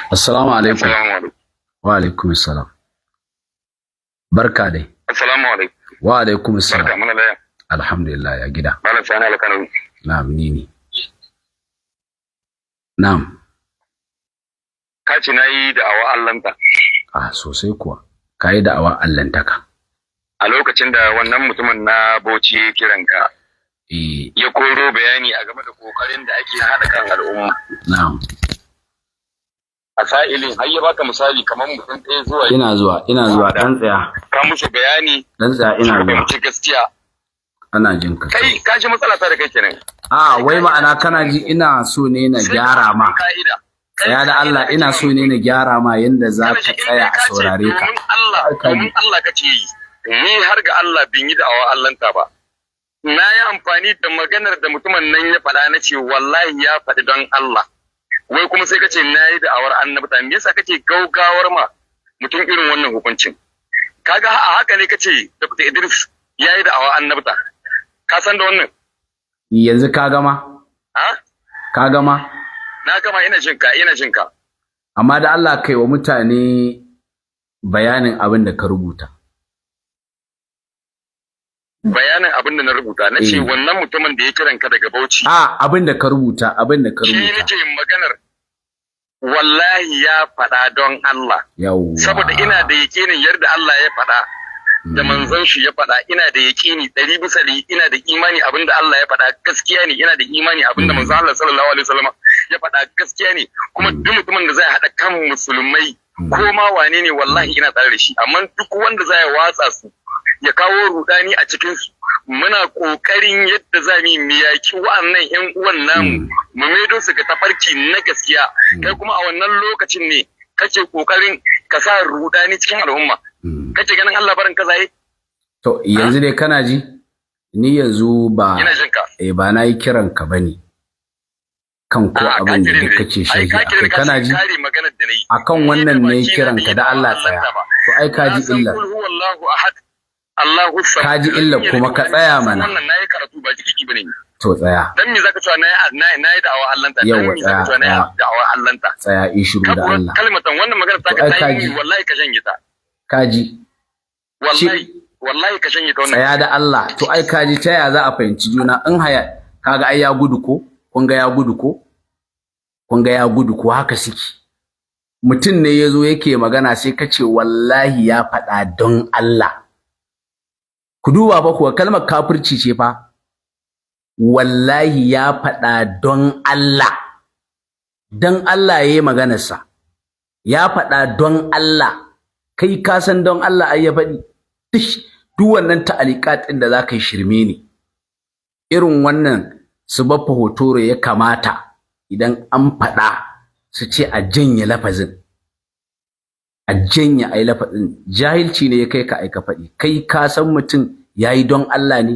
Assalamu alaikum. Assalamu alaikum. Wa alaikum assalam. Barka dai. Assalamu alaikum. Wa alaikum assalam. Barka mana da Alhamdulillah ya gida. Malam Sani Alkano. Na'am ni ne. Na'am. Ka ce nayi da'awa Allahnta. Ah sosai kuwa. Kai da'awa Allahntaka. A lokacin da wannan mutumin na Bauchi ya kiranka ya koro bayani a game da kokarin da ake haɗa kan al'umma. Na'am. A sa'ilin har ya baka misali kamar mutum ɗaya zuwa Ina zuwa dan tsaya. ka musu bayani Dan tsaya ina zuwa. ci gaskiya. Ana jin ka. Kai ka ji matsala ta da kai kenan. Wai ma'ana kana ji ina so ne na gyara ma. Tsaya da Allah ina so ne na gyara ma yanda za ka tsaya a saurare ka. Domin Allah ka ce yi. Ni har ga Allah bin yi da'awa Allahnta ba. Na yi amfani da maganar da mutumin nan ya faɗa na ce wallahi ya faɗi don Allah. Wai kuma sai kace na yi da'awar annabta, me yasa kake gaugawar ma mutum irin wannan hukuncin? Kaga a haka ne kace Dr. Idris ya yi da'awar annabta. Ka san da wannan? Yanzu ka gama? Ha? Ka gama? Na gama ina jin ka. Amma da Allah kai wa mutane bayanin abin da ka rubuta. Bayanin abin da na rubuta na ce wannan mutumin da ya kiran ka daga Bauchi. Abin da ka rubuta. Shi nake maganar wallahi ya faɗa don Allah. Yawwa. Saboda ina da yakinin yarda Allah ya faɗa da manzon shi ya faɗa, ina da yakini 100% ina da imani abin da Allah ya faɗa gaskiya ne, ina da imani abin da manzon Allah sallallahu alaihi wasallam ya faɗa gaskiya ne, kuma duk mutumin da zai haɗa kan musulmai ko ma wane ne wallahi ina tare da shi, amma duk wanda zai watsa su ya kawo rudani a cikin su muna kokarin yadda za mu yaki wa'annan ƴan uwan namu mu maido su ga tafarki na gaskiya, kai kuma a wannan lokacin ne kake kokarin ka sa rudani cikin al'umma, kake ganin Allah barin ka zai. To yanzu dai kana ji ni yanzu ba ba na yi kiran ka bane kan ko abin da kake shege kana ji akan wannan ne kiran ka da Allah tsaya to ai ka ji illa ka ji illa kuma ka tsaya mana wannan nayi karatu ba jiki bane to tsaya dan me zaka cewa nayi da'awa Allahnta dan me zaka cewa nayi da'awa Allahnta tsaya in shiru da Allah kalmatan wannan magana ta ka tayi wallahi ka janye ta ka ji wallahi ka janye ta wannan tsaya da Allah to ai ka ji ta ya za a fahimci juna in haya kaga ai ya gudu ko kun ga ya gudu ko haka suke mutum ne yazo yake magana sai ka ce wallahi ya faɗa don Allah ku duba ba kuwa kalmar kafirci ce fa wallahi ya faɗa don Allah yayi maganarsa ya faɗa don Allah kai ka san don Allah ai ya faɗi duk wannan ta'aliqat din da zaka yi shirme ne irin wannan su baffa hotore ya kamata idan an faɗa su ce a janye lafazin a janye ai lafazin jahilci ne ya kai ka aika faɗi kai ka san mutum yayi don Allah ne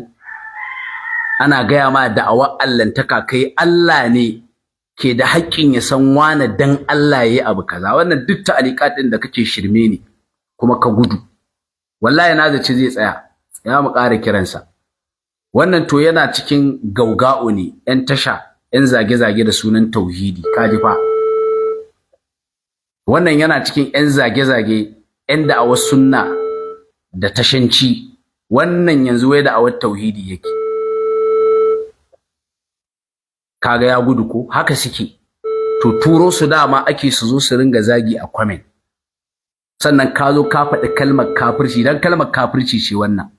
ana gaya ma da'awar Allahntaka kai Allah ne ke da haƙƙin ya san wane dan Allah yayi abu kaza wannan duk ta'aliqat din da kake shirme ne kuma ka gudu wallahi na zaci zai tsaya ya mu ƙara kiransa wannan to yana cikin gauga'u ne ƴan tasha ƴan zage-zage da sunan tauhidi kaji fa wannan yana cikin ƴan zage-zage ƴan da'awar sunna da tashanci wannan yanzu wai da'awar tauhidi yake kaga ya gudu ko haka suke to turo su dama ake su zo su ringa zagi a comment sannan ka zo ka faɗi kalmar kafirci dan kalmar kafirci ce wannan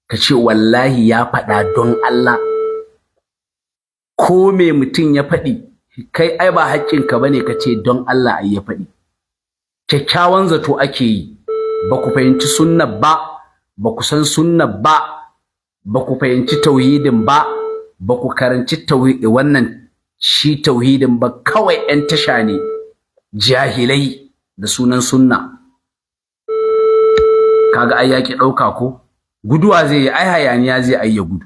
ka ce wallahi ya faɗa don Allah ko me mutum ya faɗi kai ai ba haƙƙinka bane ka ce don Allah ai ya faɗi kyakkyawan zato ake yi ba ku fahimci sunnar ba ba ku san sunnar ba ba ku fahimci tauhidin ba ku karanci tauhidi wannan shi tauhidin ba kawai 'yan tasha ne jahilai da sunan sunna kaga ai yaki dauka ko guduwa zai yi ai hayaniya zai ai ya gudu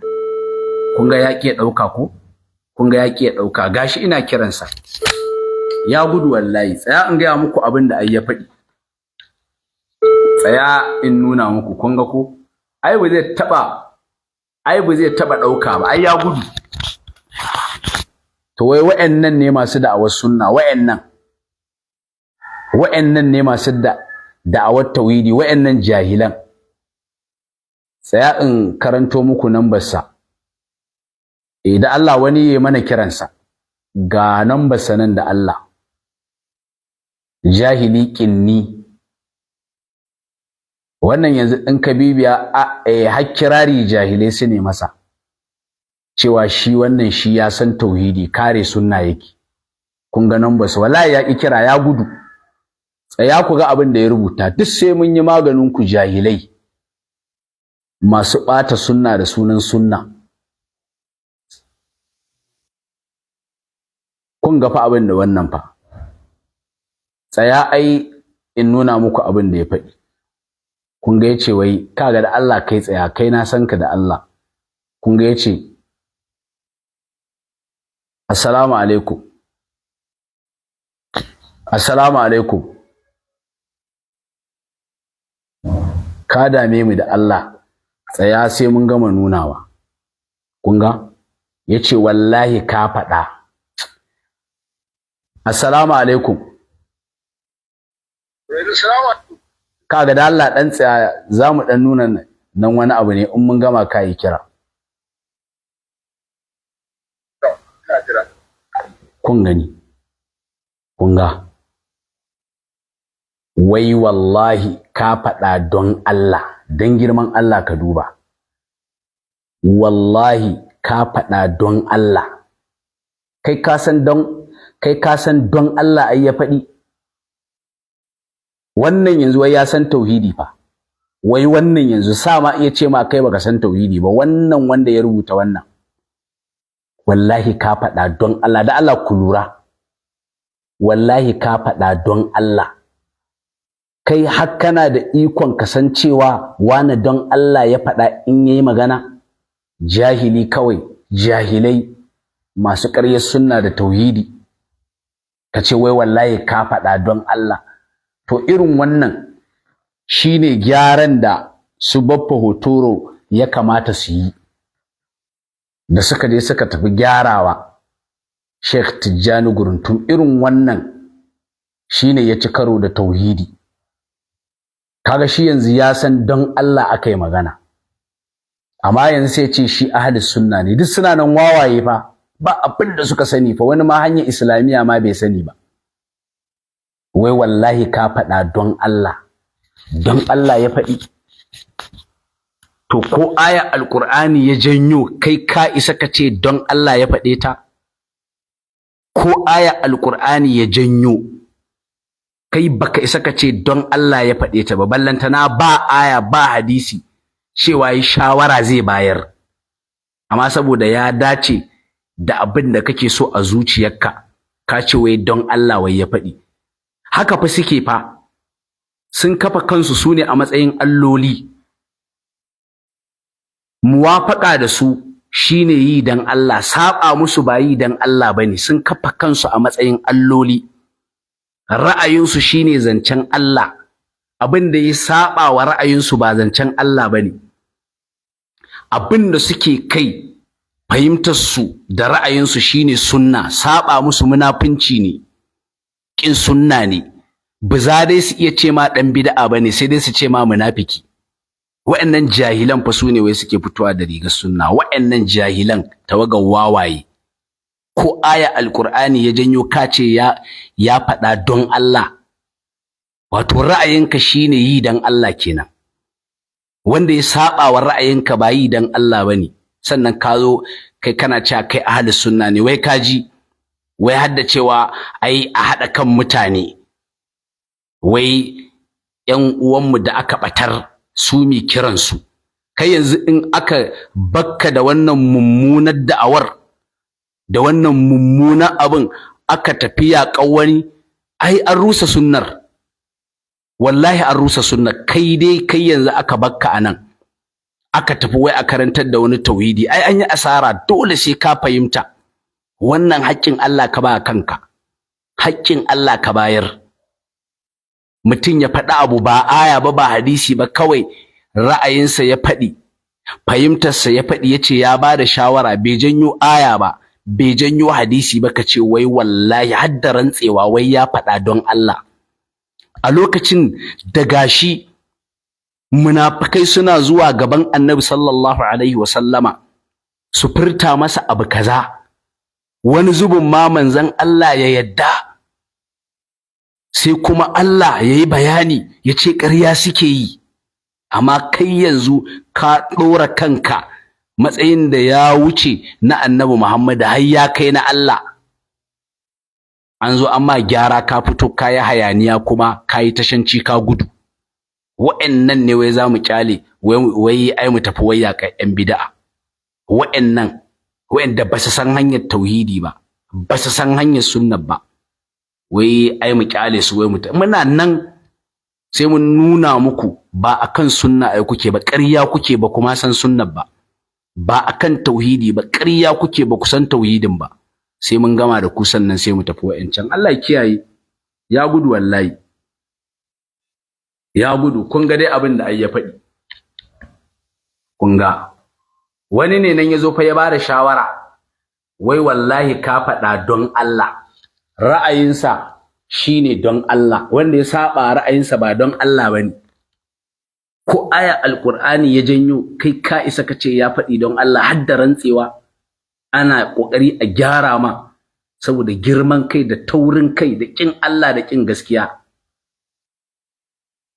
kun ga yaki dauka ko kun ga yaki dauka gashi ina kiransa ya gudu wallahi tsaya in ga muku abin da ai ya faɗi tsaya in nuna muku kun ga ko ai ba zai taba dauka ba ai ya gudu to wai wayannan ne masu da'awar sunna wayannan wa'annan ne masu da'awar tauhidi, wa'annan jahilan. Tsaya in karanto muku nambarsa. Da Allah wani ya mana kiransa. Ga nambarsa nan da Allah. Jahili kinni. Wannan yanzu in ka bibiya har kirari jahilai su ne masa. Cewa shi wannan shi ya san tauhidi, kare sunna yake. Kun ga nambarsa, wallahi ya ki kira, ya gudu. Tsaya ku ga abin da ya rubuta, duk sai mun yi maganin ku jahilai. Masu ɓata sunna da sunan sunna. Kun ga fa abin da wannan fa. Tsaya ai in nuna muku abin da ya faɗi. Kun ga yace wai kaga da Allah kai tsaya, kai na san ka da Allah. Kun ga yace assalamu alaikum. Assalamu alaikum. Ka dame mu da Allah. Tsaya sai mun gama nunawa. Kun ga? Yace wallahi ka faɗa. Assalamu alaikum. Kaga da Allah dan tsaya zamu dan nuna nan wani abu ne in mun gama kai kira. Kun gani? Kun ga? Wai wallahi ka faɗa don Allah, don girman Allah ka duba. Wallahi ka faɗa don Allah. Kai ka san don Allah ai ya faɗi. Wannan yanzu wai ya san tauhidi fa. Wai wannan yanzu sa ma iya ce ma kai baka san tauhidi ba, wannan wanda ya rubuta wannan. Wallahi ka faɗa don Allah, da Allah ku lura. Wallahi ka faɗa don Allah. Kai har kana da ikon kasancewa wani don Allah ya faɗa in yayi magana? Jahili kawai, jahilai masu ƙaryar sunna da tauhidi. Kace wai wallahi ka faɗa don Allah. To irin wannan shine gyaran da su Baffa Hotoro ya kamata su yi. Da suka je suka tafi gyarawa Sheikh Tijjani Guruntum, irin wannan shine ya ci karo da tauhidi. Kaga shi yanzu ya san don Allah aka yi magana, amma yanzu sai ce shi ahlus sunna ne. Duk suna nan wawaye fa, ba abin da suka sani fa, wani ma hanyar islamiyya ma bai sani ba. Wai wallahi ka faɗa don Allah ya faɗi. To ko aya alqur'ani ya janyo kai ka isa ka ce don Allah ya faɗe ta? Ko aya alqur'ani ya janyo kai baka isa ka ce don Allah ya faɗe ta ba, ballantana ba aya ba hadisi cewa yi shawara zai bayar. Amma saboda ya dace da abin da kake so a zuciyarka, ka ce wai don Allah wai ya faɗi. Haka fa suke fa, sun kafa kansu su ne a matsayin alloli. Muwafaƙa da su shine yi dan Allah, saba musu ba yi dan Allah bane. Sun kafa kansu a matsayin alloli. Ra'ayinsu shine zancen Allah, abin da ya saba wa ra'ayinsu ba zancen Allah bane. Abin da suke kai, fahimtar su da ra'ayinsu shine sunna, saba musu munafunci ne, kin sunna ne. Ba za dai su iya ce ma dan bid'a bane, sai dai su ce ma munafiki. Wa'annan jahilan fa su ne wai suke fitowa da rigar sunna. Wa'annan jahilan tawagan wawaye. Ko aya alqur'ani ya janyo ka ce ya faɗa don Allah. Wato ra'ayinka shine yi dan Allah kenan. Wanda ya saba wa ra'ayinka ba yi dan Allah bane. Sannan ka zo kai kana cewa kai ahlus sunna ne, wai kaji wai hadda cewa ai a hada kan mutane, wai ƴan uwanmu da aka batar su mi kiransu. Kai yanzu in aka bakka da wannan mummunar da'awar, da wannan mummunan abin, aka tafi yaƙan wani, ai an rusa sunnar. Wallahi an rusa sunnar. Kai dai kai yanzu aka bakka anan, aka tafi wai a karantar da wani tauhidi, ai an yi asara. Dole sai ka fahimta wannan haƙƙin Allah ka ba kanka, haƙƙin Allah ka bayar. Mutum ya faɗi abu ba aya ba, ba hadisi ba, kawai ra'ayinsa ya faɗi, fahimtarsa ya faɗi, ya ce ya ba da shawara, bai janyo aya ba, bai janyo hadisi ba, ka ce wai wallahi har da rantsewa wai ya faɗa don Allah. a lokacin da gashi munafikai suna zuwa gaban Annabi sallallahu alaihi wasallama su furta masa abu kaza, wani zubin ma manzon Allah ya yadda, sai kuma Allah ya yi bayani ya ce ƙarya suke yi, amma kai yanzu ka ɗora kanka matsayin da ya wuce na Annabi Muhammad har ya kai na Allah. An zo amma gyara ka fito ka yi hayaniya kuma ka yi tashanci ka gudu. Wa'annan ne wai za mu kyale wai ai mu tafi wai yaƙa 'yan bid'a. Wa'annan wa'anda ba su san hanyar tauhidi ba, ba su san hanyar sunna ba, wai ai mu kyale su wai muna nan sai mun nuna muku ba akan sunna ai kuke ba, ƙarya kuke ba kuma san sunna ba, ba akan tauhidi ba, ƙarya kuke ba ku san tauhidin ba. Sai mun gama da ku sannan sai mu tafi wa'ancan. Allah ya kiyaye, ya gudu wallahi, ya gudu. Kun ga dai abin da ai ya faɗi, kun ga wani ne nan ya zo fa ya bada shawara, wai wallahi ka faɗa don Allah, ra'ayinsa shine don Allah, wanda ya saba ra'ayinsa ba don Allah bane. Ko aya alqur'ani ya janyo kai ka isa ka ce ya faɗi don Allah, har da rantsewa ana kokari a gyara ma saboda girman kai da taurin kai da kin Allah da kin gaskiya.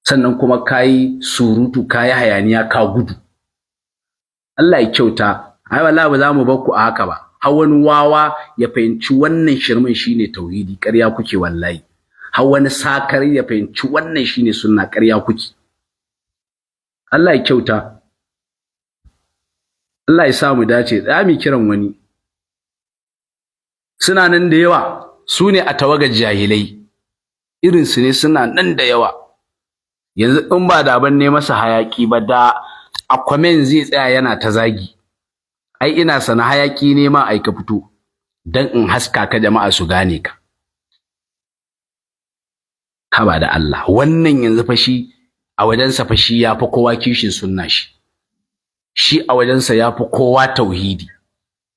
Sannan kuma kayi surutu, kayi hayaniya, ka gudu. Allah ya kyauta. Ai wallahi ba za mu bar ku a haka ba. Har wani wawa ya fahimci wannan shirmin shine tauhidi, ƙarya kuke wallahi. Har wani sakari ya fahimci wannan shine sunna, ƙarya kuke. Allah ya kyauta. Allah ya sa mu dace. Za mu kiran wani. Suna nan da yawa, su ne a tawagar jahilai. Irinsu ne suna nan da yawa. Yanzu in ba da ban ne masa hayaki ba, da Aquaman zai tsaya yana ta zagi. Ai ina sana hayaki ne ma ai ka fito dan in haska ka jama'a su gane ka. Haba da Allah, wannan yanzu fa shi a wajensa fa shi yafi kowa kishin sunna shi. Shi a wajensa yafi kowa tauhidi.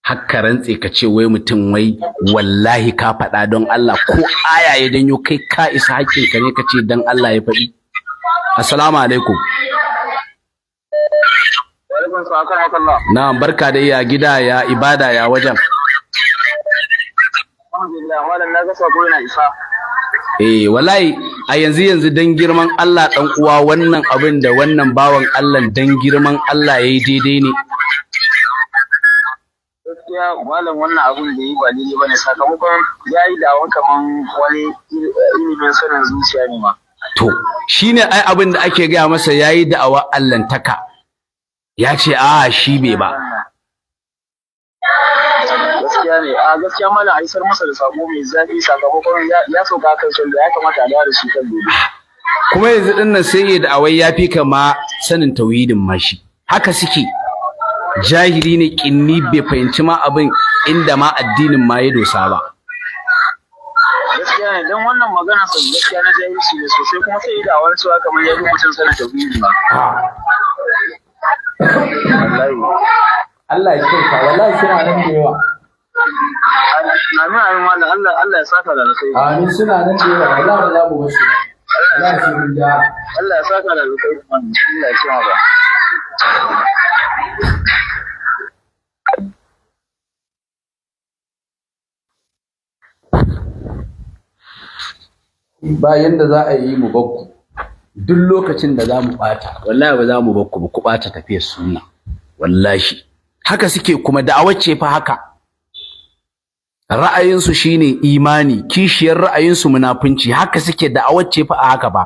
Hakka rantse ka ce wai mutum wai wallahi ka faɗa don Allah, ko aya ya danyo kai ka isa hakkinka ne ka ce dan Allah ya faɗi. Assalamu alaikum. Na'am, barka da ya gida, ya ibada, ya wajen. Alhamdulillah, malam na ga sako yana isa. Wallahi a yanzu dan girman Allah dan uwa, wannan abin da wannan bawan Allah dan girman Allah yayi daidai ne. Gaskiya malam wannan abin da yi ba daidai bane, sakamakon yayi dawon kaman wani ilimin sanin zuciya ne ma. To, shine ai abin da ake gaya masa, yayi da'awa Allahntaka. Ya ce a shi bai ba. Gaskiya ne, a gaskiya malam a isar masa da sako mai zafi, sakamakon ya sauka kan shi da ya kamata a da shi kan dole. Kuma yanzu din nan sai ya da'awai ya fi kama sanin tauhidin ma shi. Haka suke. Jahili ne, kinni, bai fahimci ma abin inda ma addinin ma ya dosa ba. Gaskiya ne, don wannan magana sa gaskiya na jahilci ne sosai, kuma sai da wani suwa kamar ya mutum sanin tauhidi ba. Allah ya kyauta, wallahi suna nan da yawa. Amin malam, Allah ya saka da alkhairi. Amin, suna nan da yawa, wallahi ba za mu wasu. Allah ya mun ja. Allah ya saka da alkhairi, Allah ya kiyaye ba. Bayan da za a yi mu bakku, duk lokacin da za mu ɓata, wallahi ba za mu bakku ba, ku ɓata tafiyar sunna, wallahi. Haka suke, kuma da'awar ce fa haka. Ra'ayinsu shine imani, kishiyar ra'ayinsu munafunci. Haka suke, da'awar ce fa a haka ba.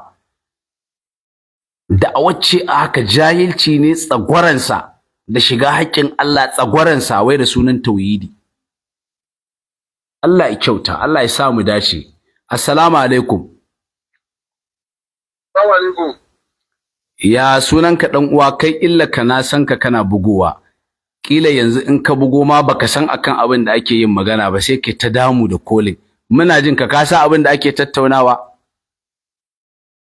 Da'awar ce a haka, jahilci ne tsagwaransa, da shiga haƙƙin Allah tsagwaransa, wai da sunan tauhidi. Allah ya kyauta, Allah ya sa mu dace. Assalamu alaikum. Assalamu alaikum. Ya sunanka dan uwa, kai illa ka na san ka kana bugowa. Kila yanzu in ka bugo ma baka san akan abin da ake yin magana ba, sai ke ta damu da kolin. Muna jin ka san abin da ake tattaunawa?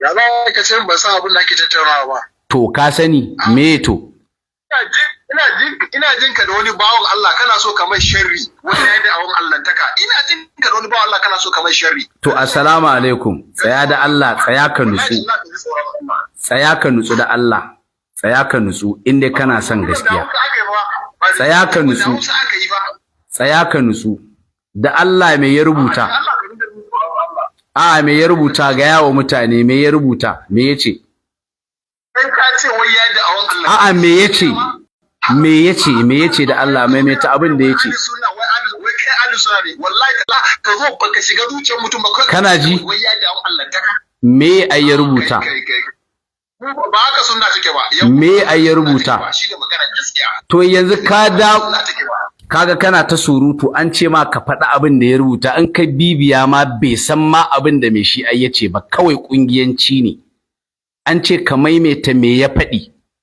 Ya za ka san ba san abin da ake tattaunawa ba. To ka sani me to? ina jin ka da wani bawon Allah kana so ka mai sharri wani ya da awon Allah taka ina jin ka da wani bawon Allah kana so ka mai sharri to assalamu alaikum tsaya da Allah tsaya ka nutsu tsaya ka nutsu da Allah tsaya ka nutsu inda kana son gaskiya tsaya ka nutsu tsaya ka nutsu da Allah me ya rubuta a me ya rubuta ga yawo mutane me ya rubuta me yace kai ka ce wai ya da awon Allah a'a me yace me yace da Allah maimaita abin da yace wai kai ahli sunna ne wallahi ka zo baka shiga zuciyar mutum ba kana ji wai ya da awon Allah taka me ai ya rubuta ba haka sunna take ba me ai ya rubuta shine magana gaskiya to yanzu ka da kaga kana ta surutu an ce ma ka faɗi abin da ya rubuta in ka bibiya ma bai san ma abin da mai shi ai yace ba kawai kungiyanci ne an ce ka maimaita me ya faɗi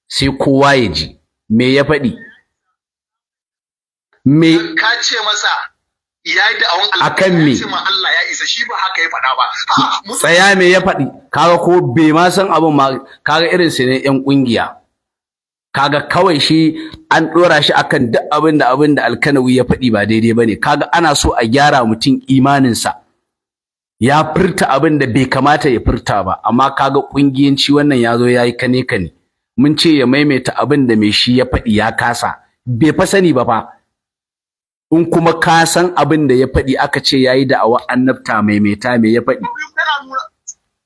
sai kowa ya ji me ya faɗi me ka ce masa ya yi da awon Allah akan me ce ma Allah ya isa shi ba haka ya faɗa ba tsaya me ya faɗi kaga ko bai ma san abin ma kaga irin su ne yan kungiya kaga kawai shi an dora shi akan duk abin da Alkanawi ya faɗi ba daidai bane kaga ana so a gyara mutum imaninsa ya furta abin da bai kamata ya furta ba amma kaga kungiyanci wannan yazo yayi kane kane mun ce ya maimaita abin da mai shi ya faɗi ya kasa bai fa sani ba fa in kuma ka san abin da ya faɗi aka ce yayi da awa annabta maimaita me ya faɗi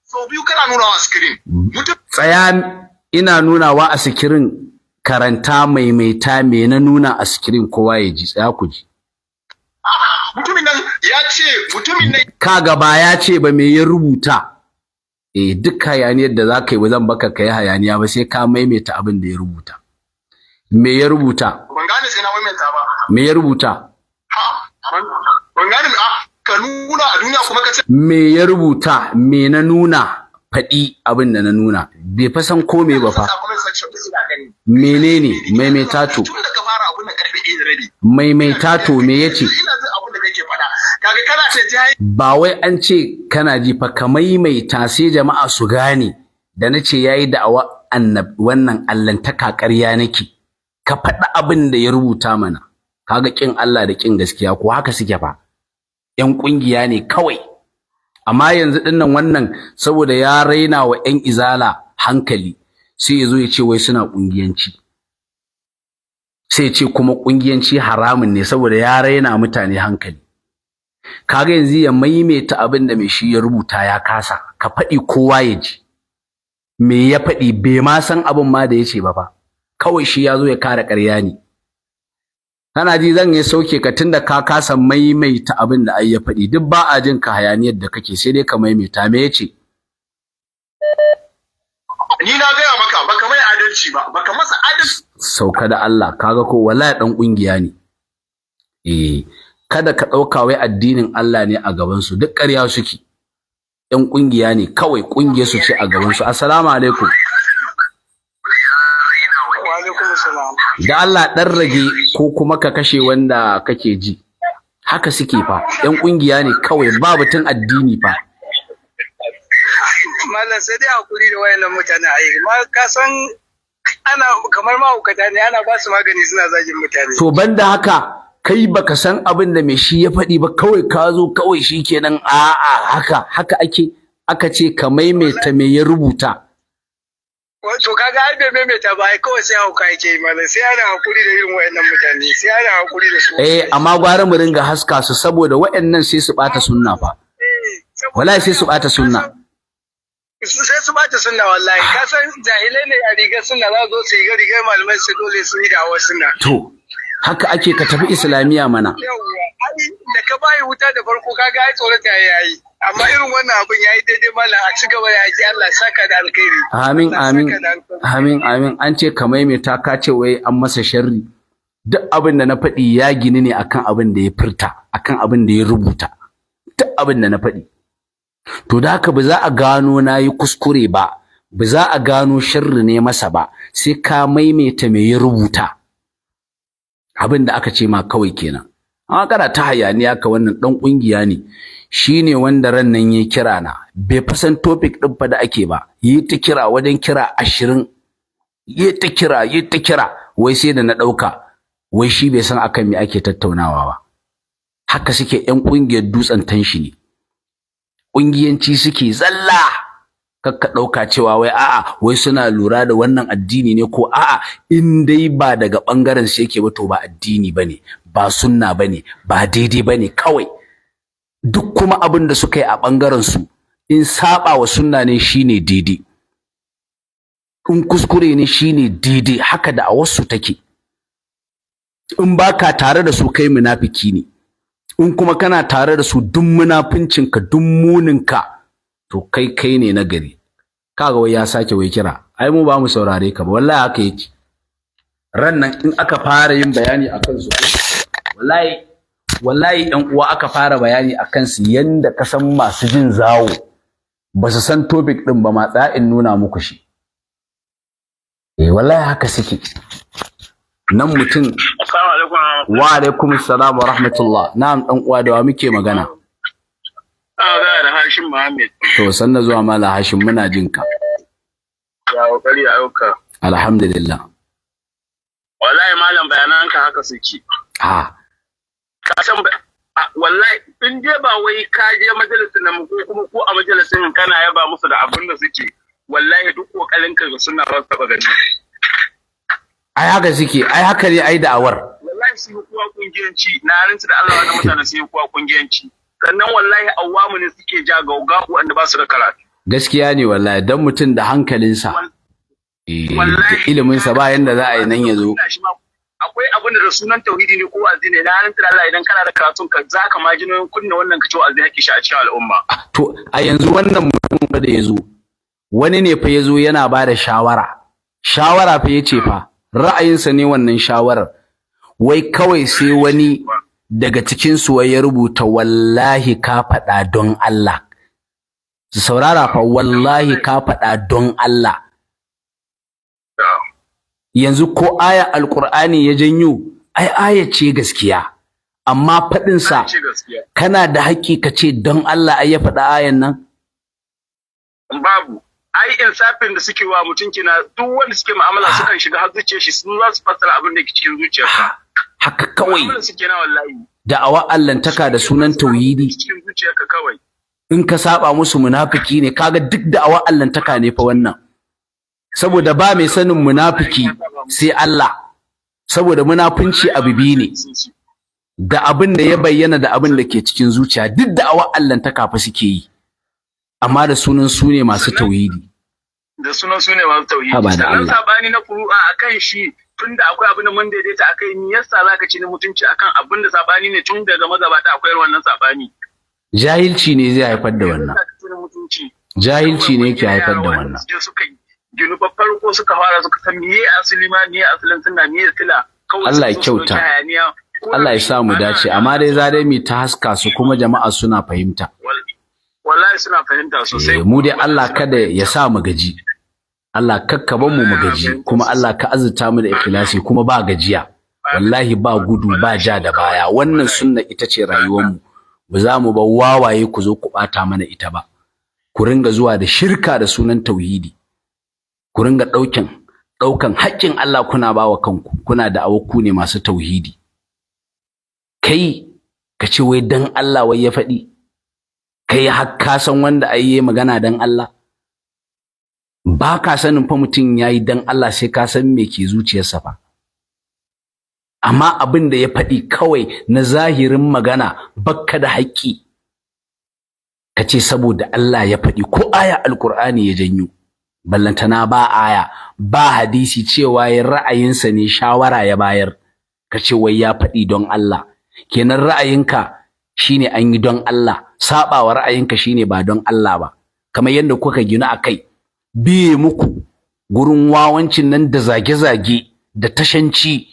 so biyu kana nuna wa screen tsaya ina nunawa a sikirin karanta maimaita me na nuna a sikirin kowa ya ji tsaya ku ji mutumin nan ya ce mutumin nan kaga ba ya ce ba me ya rubuta duk hayaniyar da zaka yi ba zan baka kai hayaniya ba sai ka maimaita abin da ya rubuta me ya rubuta ban gane sai na maimaita ba me ya rubuta ban gane ka nuna a duniya kuma ka ce me ya rubuta me na nuna faɗi abin da na nuna bai fa san ko me ba fa menene maimaita to tun da ka fara abin da karfe 1:30 maimaita to me yace ina jin abin da kake faɗa kaga kana ce jahili ba wai an ce kana ji fa ka maimaita sai jama'a su gane da nace yayi da'awa wannan allantaka ƙarya nake ka faɗi abin da ya rubuta mana kaga kin Allah da kin gaskiya ko haka suke fa ƴan kungiya ne kawai amma yanzu dinnan wannan saboda ya raina wa ƴan izala hankali sai yazo ya ce wai suna kungiyanci sai ya ce kuma kungiyanci haramun ne saboda ya raina mutane hankali kaga yanzu ya maimaita abin da mai shi ya rubuta ya kasa ka faɗi kowa ya ji me ya faɗi bai ma san abin ma da yace ba fa kawai shi ya zo ya kare ƙarya ne kana ji zan yi sauke ka tunda ka kasa maimaita abin da ai ya faɗi duk ba a jin ka hayaniyar da kake sai dai ka maimaita me yace ni na gaya maka baka mai adalci ba baka masa adalci sauka da Allah kaga ko wallahi dan kungiya ne kada ka ɗauka wai addinin Allah ne a gaban su duk ƙarya suke ɗan kungiya ne kawai kungiyar su ce a gaban su assalamu alaikum da Allah dan rage ko kuma ka kashe wanda kake ji haka suke fa ɗan kungiya ne kawai ba batun addini fa mallan sai dai hakuri da wayannan mutane a yi ma ka san ana kamar mahaukata ne ana ba su magani suna zagin mutane to banda haka kai baka san abin da mai shi ya faɗi ba kawai ka zo kawai shikenan a'a haka aka ce ka maimaita me ya rubuta to kaga ai bai maimaita ba ai kawai sai hauka yake yi mallan sai ana hakuri da irin wayannan mutane sai ana hakuri da su amma gwara mu ringa haska su saboda wayannan sai su bata sunna fa wallahi sai su bata sunna sai su bata sunna wallahi ka san jahilai ne a rigar sunna za zo su yi rigar malamai su dole su yi da hawa sunna to haka ake ka tafi islamiya mana da ka bayi wuta da farko kaga ai tsorata yayi amma irin wannan abun yayi daidai mallam a cigaba da yaki Allah saka da alkhairi amin an ce ka maimaita ka ce wai an masa sharri duk abin da na faɗi ya gini ne akan abin da ya furta akan abin da ya rubuta duk abin da na faɗi to da haka ba za a gano nayi kuskure ba za a gano sharri ne masa ba sai ka maimaita me ya rubuta abin da aka ce ma kawai kenan amma kana ta hayaniya ka wannan dan kungiya ne shine wanda ran nan yayi kira na bai fasan topic din fa da ake ba yi ta kira wajen kira 20 yi ta kira wai sai da na ɗauka wai shi bai san akan me ake tattaunawa ba. Haka suke ƴan ƙungiyar dutsen tanshi ne, ƙungiyanci suke zalla. Kakka ɗauka cewa wai a'a wai suna lura da wannan addini ne ko a'a in dai ba daga ɓangaren su yake ba to ba addini bane, ba sunna bane, ba daidai bane kawai. Duk kuma abin da suka yi a ɓangaren su in saba wa sunna ne shine daidai, in kuskure ne shine daidai. Haka da a wasu take. In baka tare da su kai munafiki ne, in kuma kana tare da su duk munafincinka duk muninka to kai ne na gari. Kaga wai ya sake wai kira, ai mu ba mu saurare ka ba, wallahi haka yake. Ran nan in aka fara yin bayani akan su, wallahi ɗan uwa aka fara bayani akan su yanda ka san masu jin zawo ba su san topic din ba, ma tsa'in nuna muku shi. Wallahi haka suke. Nan mutum. Assalamu alaikum. Wa alaikum assalam wa rahmatullah. Na'am dan uwa, da wa muke magana? Da Hashim Muhammad. To sanna zuwa Malam Hashim, muna jin ka. Ya kokari a yauka. Alhamdulillah. Wallahi malam bayananka haka suke. Ka san wallahi in je ba wai ka je majalisin nan ko kuma ko a majalisin kana yaba musu da abin da suke, wallahi duk kokarin ka suna ba su taba gani. Ai haka suke, ai haka ne ai da'awar. Wallahi sun yi kuwa kungiyanci, na rinsu da Allah wannan mutane sun yi kuwa kungiyanci. Sannan wallahi awwamu ne suke ja gauga wanda ba su da karatu. Gaskiya ne wallahi, dan mutum da hankalinsa. Iliminsa ba yanda za a yi nan ya zo. Akwai abin da sunan tauhidi ne ko wa'azi ne, na rinsu da Allah idan kana da karatun ka za ka ma jinin kunna wannan ka ce wa'azi yake shi a cikin al'umma. To a yanzu wannan mutum da ya zo, wani ne fa ya zo yana ba da shawara. Shawara fa ya ce fa, ra'ayinsa ne wannan shawarar. Wai kawai sai wani daga cikinsu wai ya rubuta wallahi ka faɗa don Allah. Su saurara fa, wallahi ka faɗa don Allah. Yanzu ko aya alƙur'ani ya janyo, ai aya ce gaskiya. Amma faɗinsa kana da haƙƙi ka ce don Allah ai ya faɗa ayan nan? Babu. Ai insafin da suke wa mutum kina duk wanda suke mu'amala sukan shiga har zuciyar shi, sun za su fassara abin da ke cikin zuciyarka. Haka kawai. Mu'amala suke na wallahi. Da'awa allantaka da sunan tauhidi. Cikin zuciyarka kawai. In ka saba musu munafiki ne, kaga duk da'awa allantaka ne fa wannan. Saboda ba mai sanin munafiki sai Allah. Saboda munafunci abu biyu ne. Da abin da ya bayyana da abin da ke cikin zuciya, duk da'awa allantaka fa suke yi. Amma da sunan su ne masu tauhidi. Da sunan su ne masu tauhidi. Sannan sabani na furu'a akan shi, tunda akwai abin da mun daidaita akai, ni yasa zaka ci ni mutunci akan abin da sabani ne tun daga magabata akwai wannan sabani. Jahilci ne zai haifar da wannan. Jahilci ne yake haifar da wannan. Suka ginu farko suka fara suka san miye asali ma miye asalin sunna miye sila. Allah ya kyauta. Allah ya sa mu dace, amma dai za dai mu ta haska su kuma jama'a suna fahimta. Wallahi suna fahimta sosai. Mu dai Allah kada ya sa mu gaji. Allah kakkaban mu gaji, kuma Allah ka azurta mu da ikhlasi kuma ba gajiya. Wallahi ba gudu ba ja da baya. Wannan sunna ita ce rayuwar mu. Ba za mu ba wawaye ku zo ku bata mana ita ba. Ku ringa zuwa da shirka da sunan tauhidi. Ku ringa ɗaukan haƙƙin Allah kuna bawa kanku. Kuna da awakku ne masu tauhidi. Kai ka ce wai dan Allah wai ya faɗi. Kai har ka san wanda ai yayi magana dan Allah? Ba ka sanin fa mutum yayi dan Allah sai ka san me ke zuciyarsa fa. Amma abin da ya faɗi kawai na zahirin magana bakka da haƙƙi. Ka ce saboda Allah ya faɗi, ko aya alƙur'ani ya janyo. Ballantana ba aya, ba hadisi cewa ya ra'ayinsa ne, shawara ya bayar. Ka ce wai ya faɗi don Allah. Kenan ra'ayinka shine an yi don Allah, sabawa ra'ayinka shine ba don Allah ba. Kamar yadda kuka gina akai, biye muku gurin wawancin nan da zage-zage da tashanci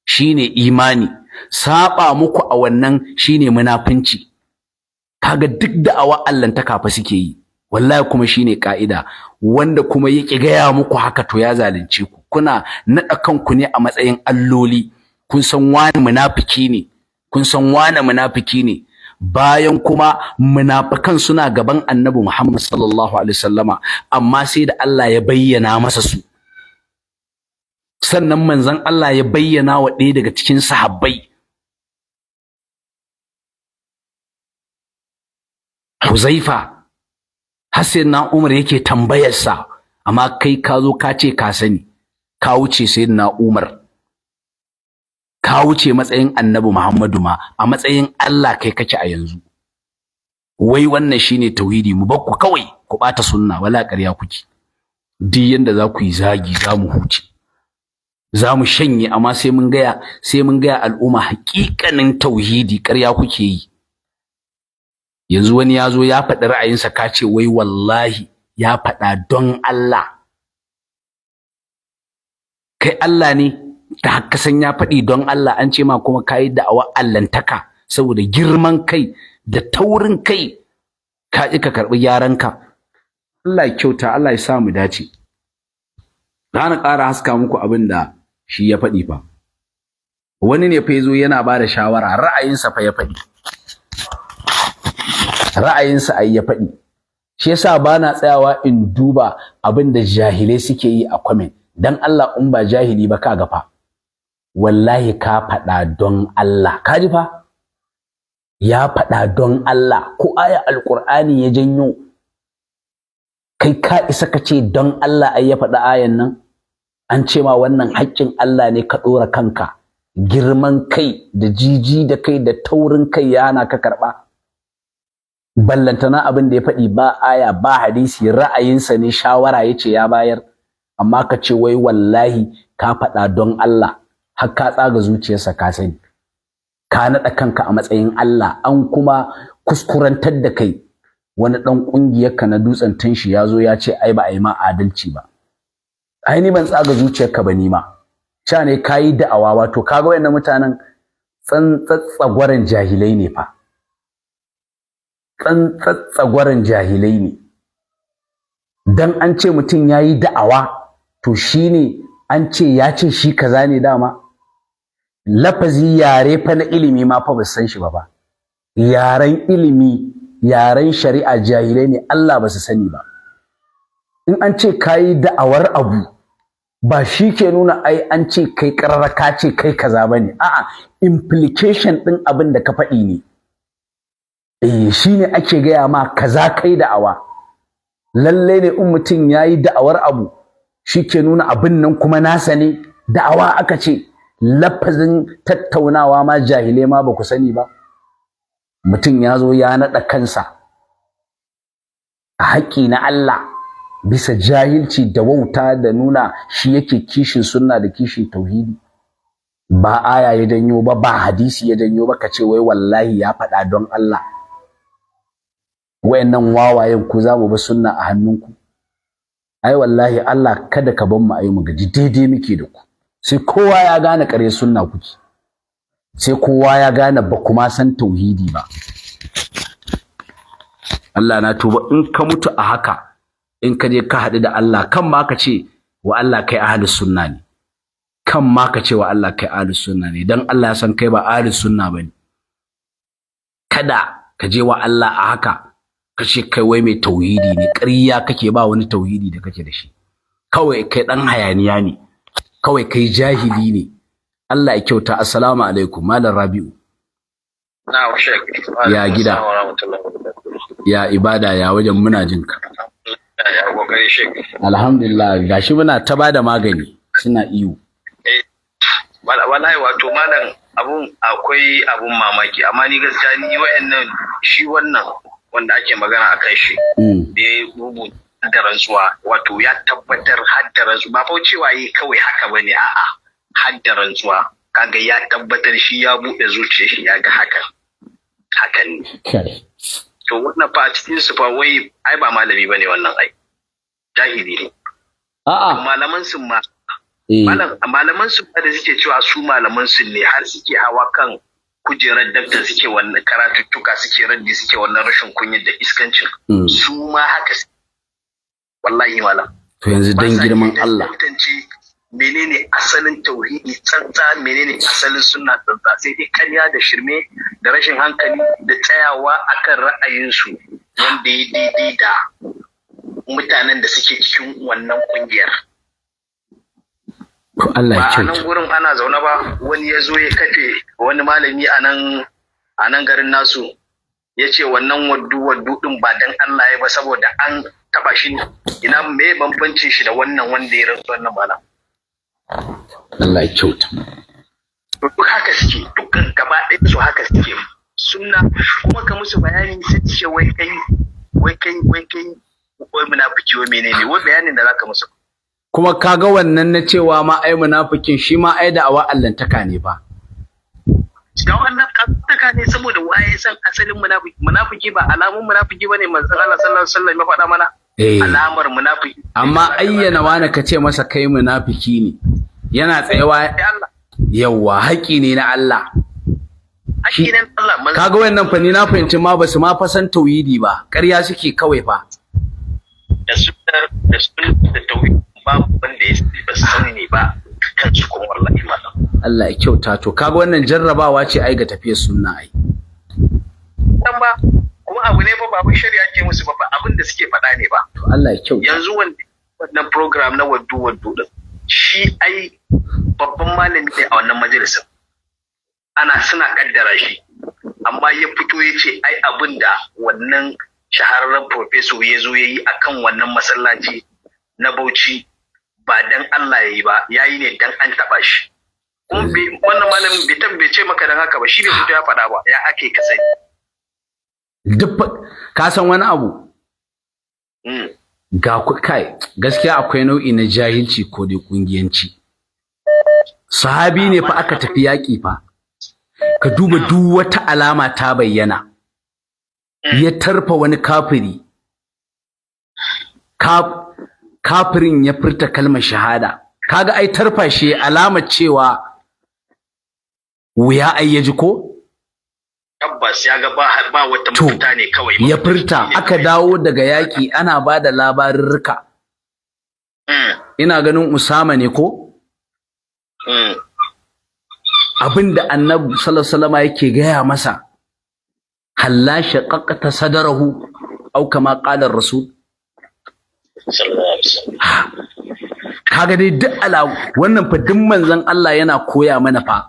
shine imani, saba muku a wannan shine munafunci. Kaga duk da awa Allah ta kafa suke yi, wallahi kuma shine ka'ida. Wanda kuma yake gaya muku haka to ya zalunce ku. Kuna naɗa kanku ne a matsayin alloli. Kun san wani munafiki ne, kun san wani munafiki ne. Bayan kuma munafikan suna gaban Annabi Muhammad sallallahu alaihi wasallama, amma sai da Allah ya bayyana masa su. sannan manzon Allah ya bayyana wa ɗaya daga cikin sahabbai Huzaifa na Umar yake tambayarsa amma kai ka zo ka ce ka sani ka wuce sayyidina Umar ka wuce matsayin Annabi Muhammadu ma a matsayin Allah kai kake a yanzu wai wannan shine tauhidi mu bakku kawai ku bata sunna wala ƙarya kuke duk yanda za ku yi zagi za mu huce za mu shanye amma sai mun gaya al'umma haƙiƙanin tauhidi ƙarya kuke yi yanzu wani ya zo ya faɗi ra'ayinsa ka ce wai wallahi ya faɗa don Allah kai Allah ne da haka san ya faɗi don Allah an ce ma kuma kayi da'awa allantaka saboda girman kai da taurin kai ka ƙi ka karɓi gyaranka Allah ya kyauta Allah ya sa mu dace na ƙara haska muku abin da shi ya faɗi fa wani ne fa yazo yana ba da shawara ra'ayinsa fa ya faɗi ra'ayinsa ai ya faɗi shi yasa ba na tsayawa in duba abin da jahilai suke yi a comment dan Allah in ba jahili ba kaga fa wallahi ka faɗa don Allah ka ji fa ya faɗa don Allah ko aya alqur'ani ya janyo kai ka isa ka ce don Allah ai ya faɗa ayan nan an ce ma wannan haƙƙin Allah ne ka ɗora kanka girman kai da jiji da kai da taurin kai yana ka karɓa ballantana abin da ya faɗi ba aya ba hadisi ra'ayinsa ne shawara yace ya bayar amma ka ce wai wallahi ka faɗa don Allah har ka tsaga zuciyarsa ka sani ka naɗa kanka a matsayin Allah an kuma kuskurantar da kai wani ɗan ƙungiyarka na dutsen tanshi ya zo ya ce ai ba a yi ma adalci ba ai ni ban tsaga zuciyarka ba ni ma sha ne ka yi da'awa wato kaga wayannan mutanen tsantsatsagwaren jahilai ne fa tsantsatsagwaren jahilai ne dan an ce mutum ya yi da'awa to shine an ce ya ce shi kaza ne dama lafazi yare fa na ilimi ma fa ba san shi ba yaren ilimi yaren shari'a jahilai ne Allah ba su sani ba in an ce kayi da'awar abu ba shi ke nuna ai an ce kai karara ka ce kai kaza bane a'a implication din abin da ka faɗi ne shine ake gaya ma kaza kai da'awa lalle ne in mutum yayi da'awar abu shi ke nuna abin nan kuma nasa ne da'awa aka ce lafazin tattaunawa ma jahilai ma ba ku sani ba mutum ya zo ya naɗa kansa a haƙƙi na Allah bisa jahilci da wauta da nuna shi yake kishin sunna da kishin tauhidi ba aya ya janyo ba hadisi ya janyo ba ka ce wai wallahi ya faɗa don Allah wayannan wawayen ku za mu bi sunna a hannunku ai wallahi Allah kada ka bar mu ayi mu gaji daidai muke da ku sai kowa ya gane ƙarya sunna kuke sai kowa ya gane ba kuma san tauhidi ba Allah na tuba in ka mutu a haka in ka je ka haɗu da Allah kan ma ka ce wa Allah kai ahlus sunna ne kan ma ka ce wa Allah kai ahlus sunna ne dan Allah ya san kai ba ahlus sunna bane kada ka je wa Allah a haka ka ce kai wai mai tauhidi ne ƙarya kake ba wani tauhidi da kake da shi kawai kai dan hayaniya ne kawai kai jahili ne Allah ya kyauta assalamu alaikum malam Rabi'u na'am sheikh ya gida ya ibada ya wajen muna jin ka ya kokari sheikh alhamdulillah gashi muna ta bada magani suna iyo wallahi wato malam akwai abun mamaki amma ni gaskiya ni wayannan shi wannan wanda ake magana akan shi da ya rubuta da rantsuwa wato ya tabbatar hadda rantsuwa ba fa cewa yi kawai haka bane a'a hadda rantsuwa kaga ya tabbatar shi ya bude zuciyar shi ya ga hakan ne to wannan fa a cikin su fa wai ai ba malami bane wannan ai jahili ne a'a malaman sun ma malaman su da suke cewa su malaman su ne har suke hawa kan kujerar daktar suke wannan karatuttuka suke raddi suke wannan rashin kunyar da iskancin su ma haka wallahi malam to yanzu dan girman Allah menene asalin tauhidi tsantsa menene asalin sunna tsantsa sai dai kariya da shirme da rashin hankali da tsayawa akan ra'ayinsu wanda ya daidai da mutanen da suke cikin wannan kungiyar To Allah ya ba a nan kyauta. gurin ana zaune ba wani ya zo ya kafe wani malami a nan garin nasu ya ce wannan waddu din ba dan Allah ya ba saboda an taba shi ne. Ina me bambancin shi da wannan wanda ya rantsu wannan malam. Allah ya kyauta. Duk haka suke dukkan gaba ɗaya su haka suke sunna kuma ka musu bayani sai su ce wai kai munafiki wai menene wai bayanin da zaka musu. Kuma kaga wannan na cewa ma ai munafikin shi ma ai da awa allantaka ne ba. Ga wannan kantaka ne saboda waye san asalin munafiki ba alamun munafiki bane manzon Allah sallallahu alaihi wasallam ya faɗa mana. Alamar munafiki. Amma ayyana wani ka ce masa kai munafiki ne. Yana tsayawa yawa haƙi ne na Allah. Haƙi ne na Allah. Kaga wannan fa ni na fahimci ma basu ma fasan tauhidi ba. Ƙarya suke kawai fa. Da tauhidi babu wanda ya ba sani ba kansu kuma wallahi malam. Allah ya kyauta to kaga wannan jarrabawa ce ai ga tafiyar sunna ai. Dan ba kuma abu ne fa babu shari'a ke musu ba abin da suke faɗa ne ba. To Allah ya kyauta. Yanzu wannan program na waddu din shi ai babban malami ne a wannan majalisar. Suna kaddara shi amma ya fito ya ce ai abin da wannan shahararren professor ya zo ya yi akan wannan masallaci na Bauchi ba dan Allah ya yi ba yayi ne dan an taba shi. Wannan malamin bai ce maka dan haka ba shi bai fito ya faɗa ba ya ake ka sani. Duk ka san wani abu ga kai gaskiya akwai nau'i na jahilci ko dai kungiyanci. Sahabi ne fa aka tafi yaƙi fa ka duba duk wata alama ta bayyana ya tarfa wani kafiri kafirin ya furta kalmar shahada kaga ai tarfa shi alamar cewa wuya ai yaji ko tabbas ya ga ba wata mafita ne kawai ya furta aka dawo daga yaki ana bada labarurruka ina ganin Usama ne ko abinda Annabi sallallahu alaihi wasallam yake gaya masa halla shaqaqta sadarahu au kama qala rasul kaga dai duk wannan fa duk manzon Allah yana koya mana fa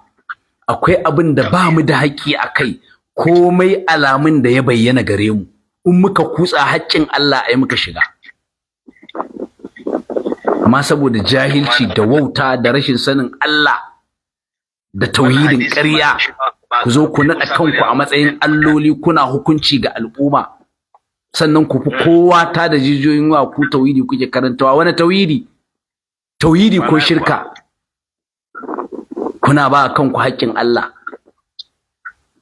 akwai abin da ba mu da haƙƙi akai komai alamun da ya bayyana gare mu in muka kutsa haƙƙin Allah ai muka shiga amma saboda jahilci da wauta da rashin sanin Allah da tauhidin ƙarya ku zo ku naɗa kanku a matsayin alloli kuna hukunci ga al'umma sannan ku fi kowa ta da jijiyoyin wa ku tauhidi kuke karantawa wani tauhidi ko shirka kuna ba kanku haƙƙin Allah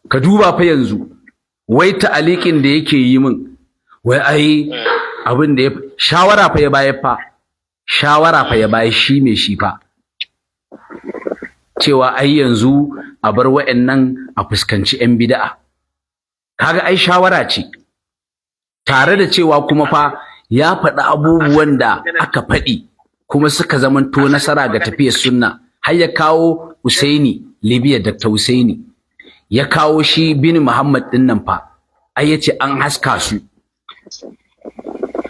ka duba fa yanzu wai ta'aliqin da yake yi min wai ai abin da shawara fa ya bayar shi me shi fa cewa ai yanzu a bar wa'annan a fuskanci 'yan bid'a kaga ai shawara ce tare da cewa kuma fa ya faɗi abubuwan da aka faɗi kuma suka zamanto nasara ga tafiyar sunna har ya kawo Usaini Libya Dr. Usaini ya kawo shi bin Muhammad din nan fa ai yace an haska su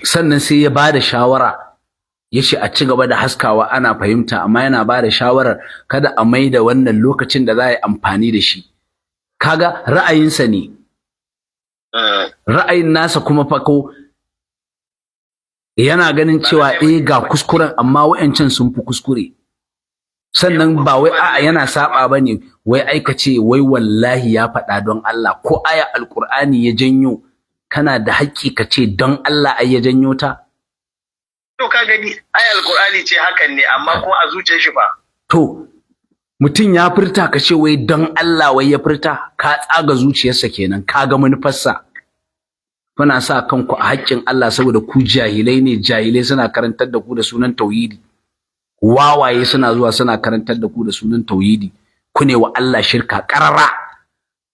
sannan sai ya bada shawara yace a ci gaba da haskawa ana fahimta amma yana bada shawarar kada a maida wannan lokacin da za a yi amfani da shi kaga ra'ayinsa ne ra'ayin nasa kuma fa ko yana ganin cewa ga kuskuren amma wa'ancan sun fi kuskure sannan ba wai a'a yana saba bane wai aikace wai wallahi ya faɗa don Allah ko aya alqur'ani ya janyo kana da haƙƙi ka ce don Allah ai ya janyo ta to ka gani aya alqur'ani ce hakan ne amma kuma a zuciyar shi ba to mutum ya furta ka ce wai don Allah wai ya furta ka tsaga zuciyarsa kenan ka ga manufarsa kuna sa kanku a haƙƙin Allah saboda ku jahilai ne jahilai suna karantar da ku da sunan tauhidi wawaye suna zuwa suna karantar da ku da sunan tauhidi ku ne wa Allah shirka ƙarara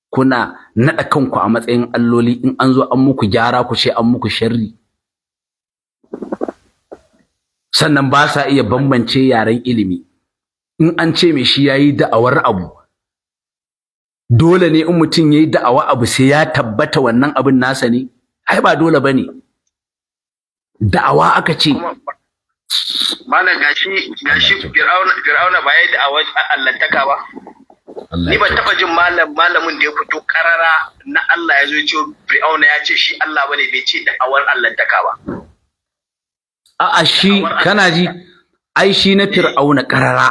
kuna naɗa kanku a matsayin alloli in an zo an muku gyara ku ce an muku sharri sannan ba sa iya bambance yaren ilimi in an ce mai shi yayi da'awar abu dole ne in mutum yayi da'awa abu sai ya tabbata wannan abin nasa ne ai ba dole bane da'awa aka ce malam gashi fir'auna ba ya da allantaka ba. Ni ban taba jin malamin da ya fito karara na Allah ya zo ya ce fir'auna ya ce shi Allah bane, bai ce da awar allantaka ba. A'a shi kana ji ai shi na fir'auna karara.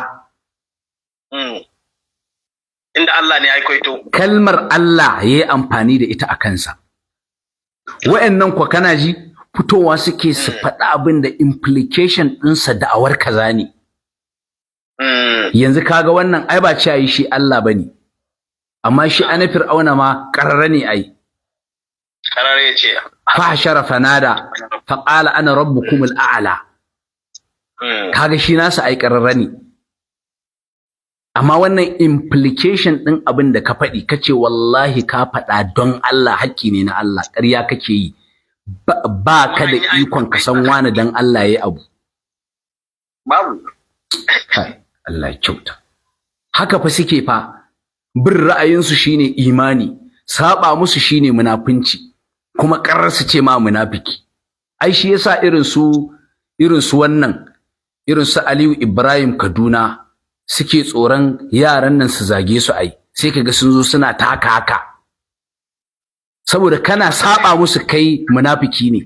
Inda Allah ne ya kwaito. Kalmar Allah ya yi amfani da ita a kansa. Wa'annan kwa kana ji fitowa suke su faɗi abin da implication ɗinsa da'awar kaza ne. Yanzu kaga wannan ai ba ce shi Allah bane, amma shi ana fir'auna ma karara ne ai. Karara ya ce. Fa hashara fanada fa qala ana rabbukumul a'la. Kaga shi nasa ai karara ne. Amma wannan implication ɗin abin da ka faɗi kace wallahi ka faɗa don Allah, haƙƙi ne na Allah, ƙarya kake yi. Ba ka da ikon ka san wani dan Allah yayi abu. Babu. Allah ya kyauta. Haka fa suke fa, bin ra'ayinsu shine imani, saba musu shine munafinci, kuma karar su ce ma munafiki. Ai shi yasa irin su Aliyu Ibrahim Kaduna suke tsoron yaran nan su zage su ai. Sai kaga sun zo suna taka haka. Saboda kana saba musu kai munafiki ne.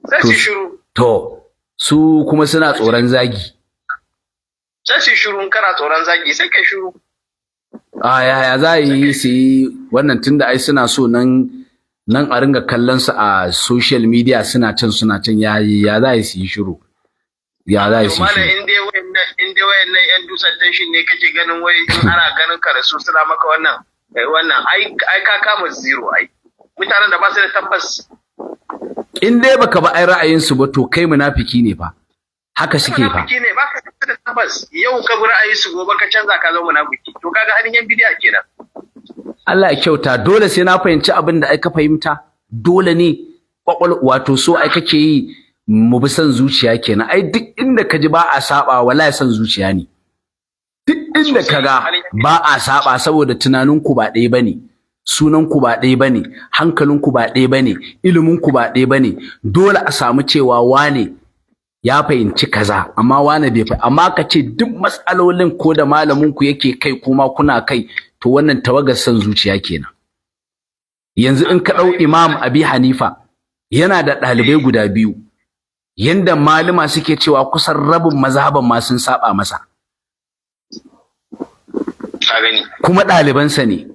Sai su shiru. To, su kuma suna tsoron zagi. Sai su shiru, kana tsoron zagi sai kai shiru. Yaya za yi su yi wannan tunda ai suna so nan a ringa kallon su a social media suna can ya za yi su yi shiru. Ya za yi su yi shiru. In dai wayannan yan dusantan shi ne kake ganin wai in ana ganin ka da su suna maka wannan ai ka kama zero ai. Mutanen da ba su da tabbas. In dai baka ba ai ra'ayin su ba to kai munafiki ne fa. Haka suke fa. Munafiki ne baka da tabbas. Yau ka bi ra'ayin su gobe ka canza ka zama munafiki. To kaga halin yan bidiya kenan. Allah ya kyauta, dole sai na fahimci abin da ai ka fahimta. Dole ne wato so ai kake yi mu bi son zuciya kenan. Ai duk inda ka ji ba a saba wallahi son zuciya ne. Duk inda ka ga ba a saba saboda tunaninku ba ɗaya bane. Sunanku ba ɗaya bane, hankalinku ba ɗaya bane, iliminku ba ɗaya bane. Dole a samu cewa wane ya fahimci kaza amma wane bai fahimci. Amma ka ce duk matsalolin ko da malaminku yake kai kuma kuna kai, to wannan tawagar son zuciya kenan. Yanzu in ka ɗau Imam Abi Hanifa yana da ɗalibai guda biyu. Yanda malama suke cewa kusan rabin mazhaban ma sun saba masa. Kuma ɗalibansa ne.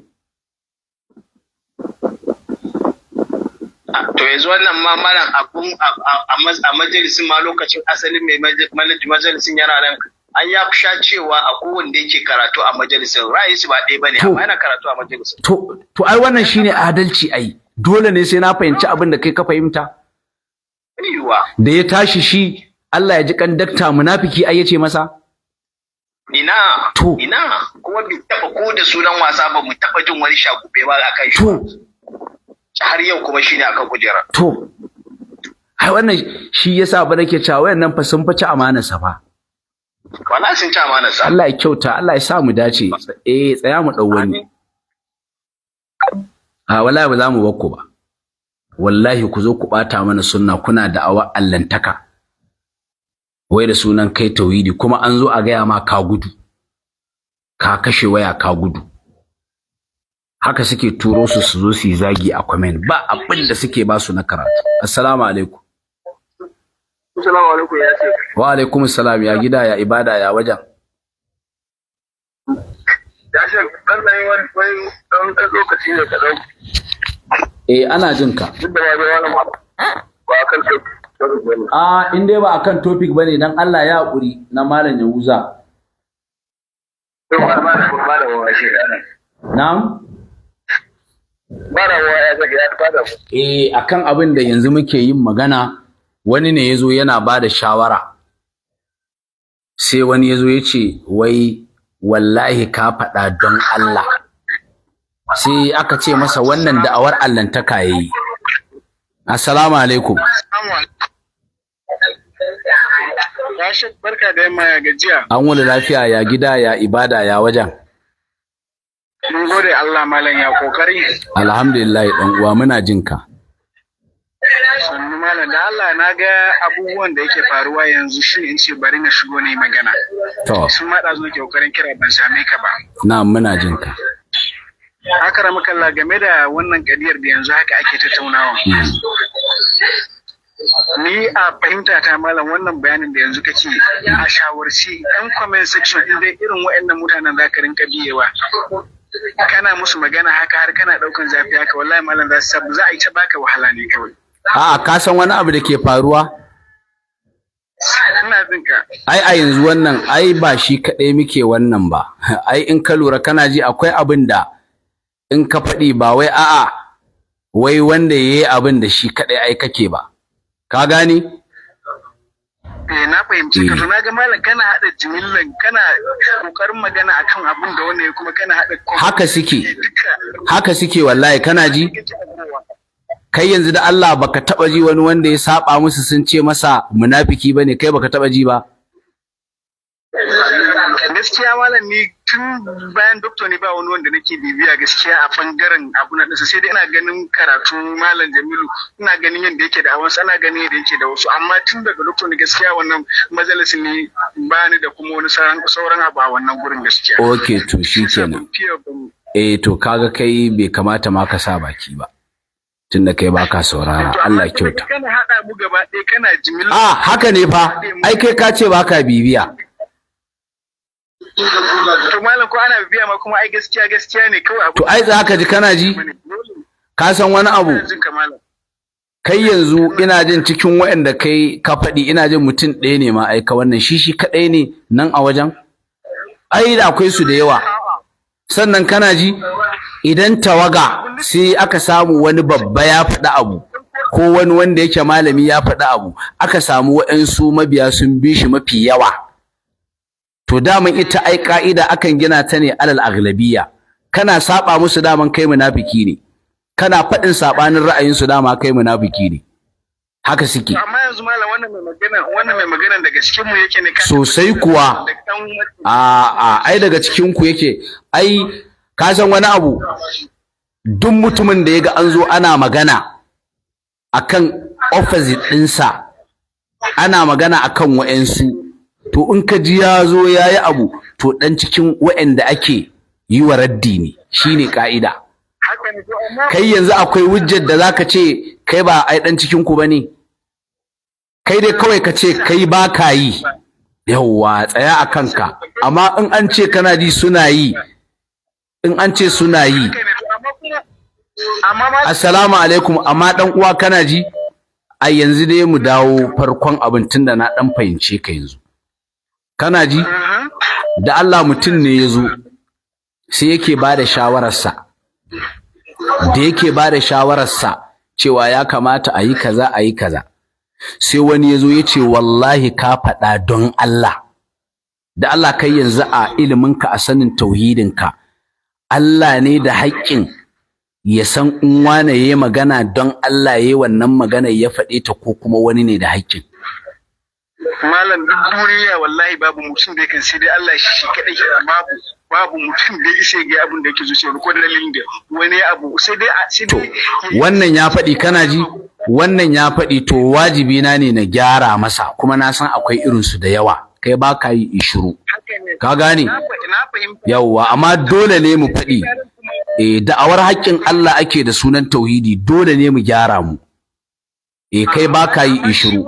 To yanzu wannan ma malam a majalisin ma lokacin asalin mai majalisin yana nan an ya sha cewa a kowanne yake karatu a majalisin ra'ayi shi ba ɗaya bane amma yana karatu a majalisin. To ai wannan shine adalci ai. Dole ne sai na fahimci abin da kai ka fahimta. Da ya tashi shi Allah ya ji kan dakta munafiki ai yace masa. Ina kuma bai taba ko da sunan wasa ba mu taba jin wani shagube ba akan shi. Har yau kuma shine akan kujera. To ai wannan shi yasa ba nake cewa wayannan fa sun fice amanarsa fa. Wallahi sun ci amanarsa. Allah ya kyauta, Allah ya sa mu dace. Tsaya mu dau wani. Wallahi ba za mu bakku ba. Wallahi ku zo ku bata mana sunna kuna da'awa allantaka. Wai da sunan kai tauhidi kuma an zo a gaya ma ka gudu. Ka kashe waya ka gudu. Haka suke turo su zo su yi zagi a comment ba abin da suke ba su na karatu. Assalamu alaikum. Assalamu alaikum ya ce. Wa alaikum assalam, ya gida ya ibada ya wajen. Ya ce dan wani dan lokaci ne ka dauki. Ana jin ka. Duk da wani ba kan in dai ba akan topic bane dan Allah ya hakuri na malam Yahuza. Na'am. Akan abin da yanzu muke yin magana, wani ne yazo yana bada shawara. Sai wani yazo yace wai wallahi ka faɗa don Allah. Sai aka ce masa wannan da'awar allantaka yayi. Assalamu alaikum. Ya shi barka da yamma, ya gajiya. An wani lafiya, ya gida ya ibada ya wajen. Mun gode Allah malam, ya kokari. Alhamdulillah dan uwa muna jin ka. Sannu malam da Allah na ga abubuwan da yake faruwa yanzu shi in ce bari na shigo ne magana. To, Sun maɗa zo ke kokarin kira ban same ka ba. na muna jin ka. Haka ramakalla game da wannan kadiyar da yanzu haka ake tattaunawa. Ni a fahimta ta malam wannan bayanin da yanzu kake a shawarci yan comment section din dai irin waɗannan mutanen za ka rinka biyewa. Kana musu magana haka har kana ɗaukan zafi haka wallahi malam za a yi ta baka wahala ne kawai. A'a, ka san wani abu da ke faruwa? Ina jin ka. Ai a yanzu wannan ai ba shi kaɗai muke wannan ba. Ai in ka lura kana ji akwai abin da in ka faɗi ba wai a'a wai wanda yayi abin da shi kaɗai ai kake ba. Ka gane? Na fahimci ka to na ga malam kana hada jimillan kana kokarin magana akan abin da wanda kuma kana hada Haka suke. Haka suke wallahi kana ji? Kai yanzu da Allah baka taba ji wani wanda ya saba musu sun ce masa munafiki bane, kai baka taba ji ba? Gaskiya malam ni tun bayan doctor ne ba wani wanda nake bibiya gaskiya a bangaren abu na ɗinsa sai dai ina ganin karatu malam Jamilu ina ganin yadda yake da awansu ana ganin yadda yake da wasu amma tun daga doctor ne gaskiya wannan majalisin ne ba ni da kuma wani sauran abu a wannan gurin gaskiya. Okay to shikenan. To kaga kai bai kamata ma ka sa baki ba. Tunda kai baka saurara Allah kyauta. Kana hada mu gaba ɗaya kana Jamilu. Haka ne fa. Ai kai ka ce baka bibiya. To malam ko ana bibiya ma kuma ai gaskiya ne kawai abu. To ai za ka ji kana ji? Ka san wani abu? Kai yanzu ina jin cikin waɗanda kai ka faɗi ina jin mutum ɗaya ne ma aika wannan shi kaɗai ne nan a wajen? Ai da akwai su da yawa. Sannan kana ji? Idan tawaga sai aka samu wani babba ya faɗi abu ko wani wanda yake malami ya faɗi abu aka samu waɗansu mabiya sun bi shi mafi yawa. To daman ita ai ka'ida akan gina ta ne alal aghlabiyya. Kana saba musu daman kai munafiki ne. Kana faɗin sabanin ra'ayin su dama kai munafiki ne. Haka suke. Amma yanzu malam wannan mai magana daga cikin mu yake ne sosai kuwa. Ai daga cikin ku yake. Ai ka san wani abu duk mutumin da yaga an zo ana magana akan opposite ɗinsa ana magana akan wa'ansu to in ka ji ya zo ya yi abu to ɗan cikin wa'anda ake yi wa raddi ne shine ka'ida. Kai yanzu akwai hujjar da zaka ce kai ba ai ɗan cikin ku bane, kai dai kawai ka ce kai ba ka yi yawwa tsaya a kanka, amma in an ce kana ji suna yi in an ce suna yi assalamu alaikum, amma dan uwa kana ji a yanzu dai mu dawo farkon abin tunda na dan fahimce ka yanzu kana ji da Allah mutum ne ya zo sai yake ba da shawararsa cewa ya kamata a yi kaza a yi kaza, sai wani ya zo ya ce wallahi ka faɗa don Allah. Da Allah kai yanzu a iliminka a sanin tauhidinka Allah ne da haƙƙin ya san in wane ya yi magana don Allah ya yi wannan magana ya faɗe ta ko kuma wani ne da haƙƙin. Malam duk duniya wallahi babu mutum da yakan sai dai Allah shi kaɗai babu mutum da yake ga abin da yake zuciya ko dalilin da wani abu sai dai wannan ya faɗi kana ji wannan ya faɗi to wajibi na ne na gyara masa kuma na san akwai irin su da yawa kai ba ka yi shiru ka gane yawwa amma dole ne mu faɗi da'awar haƙƙin Allah ake da sunan tauhidi dole ne mu gyara mu kai ba ka yi shiru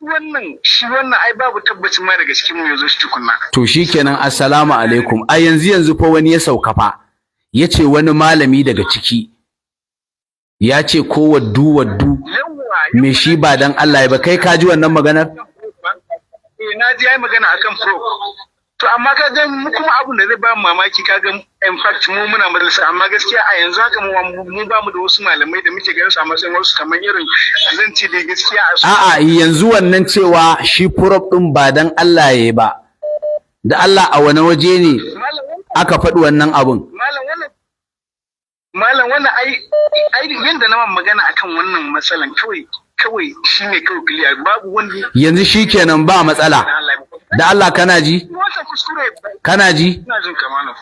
wannan ai babu tabbacin ma daga cikin mu yazo shi tukunna. To shikenan assalamu alaikum. A yanzu fa wani ya sauka fa yace wani malami daga ciki ya ce ko waddu me shi ba dan Allah ba, kai ka ji wannan maganar? Na ji yayi magana akan pro. To amma ka ga mu kuma abun da zai ba mu mamaki ka ga in fact mu muna madrasa amma gaskiya a yanzu haka mu ba mu da wasu malamai da muke ganin su a matsayin wasu kamar irin zan ce dai gaskiya a'a yanzu wannan cewa shi prop din ba dan Allah yayi ba, da Allah a wani waje ne aka faɗi wannan abun? Malam wannan ai yanda na magana akan wannan matsalan kawai shine kawai clear babu wanda yanzu shikenan ba matsala. Da Allah kana ji? Kana ji?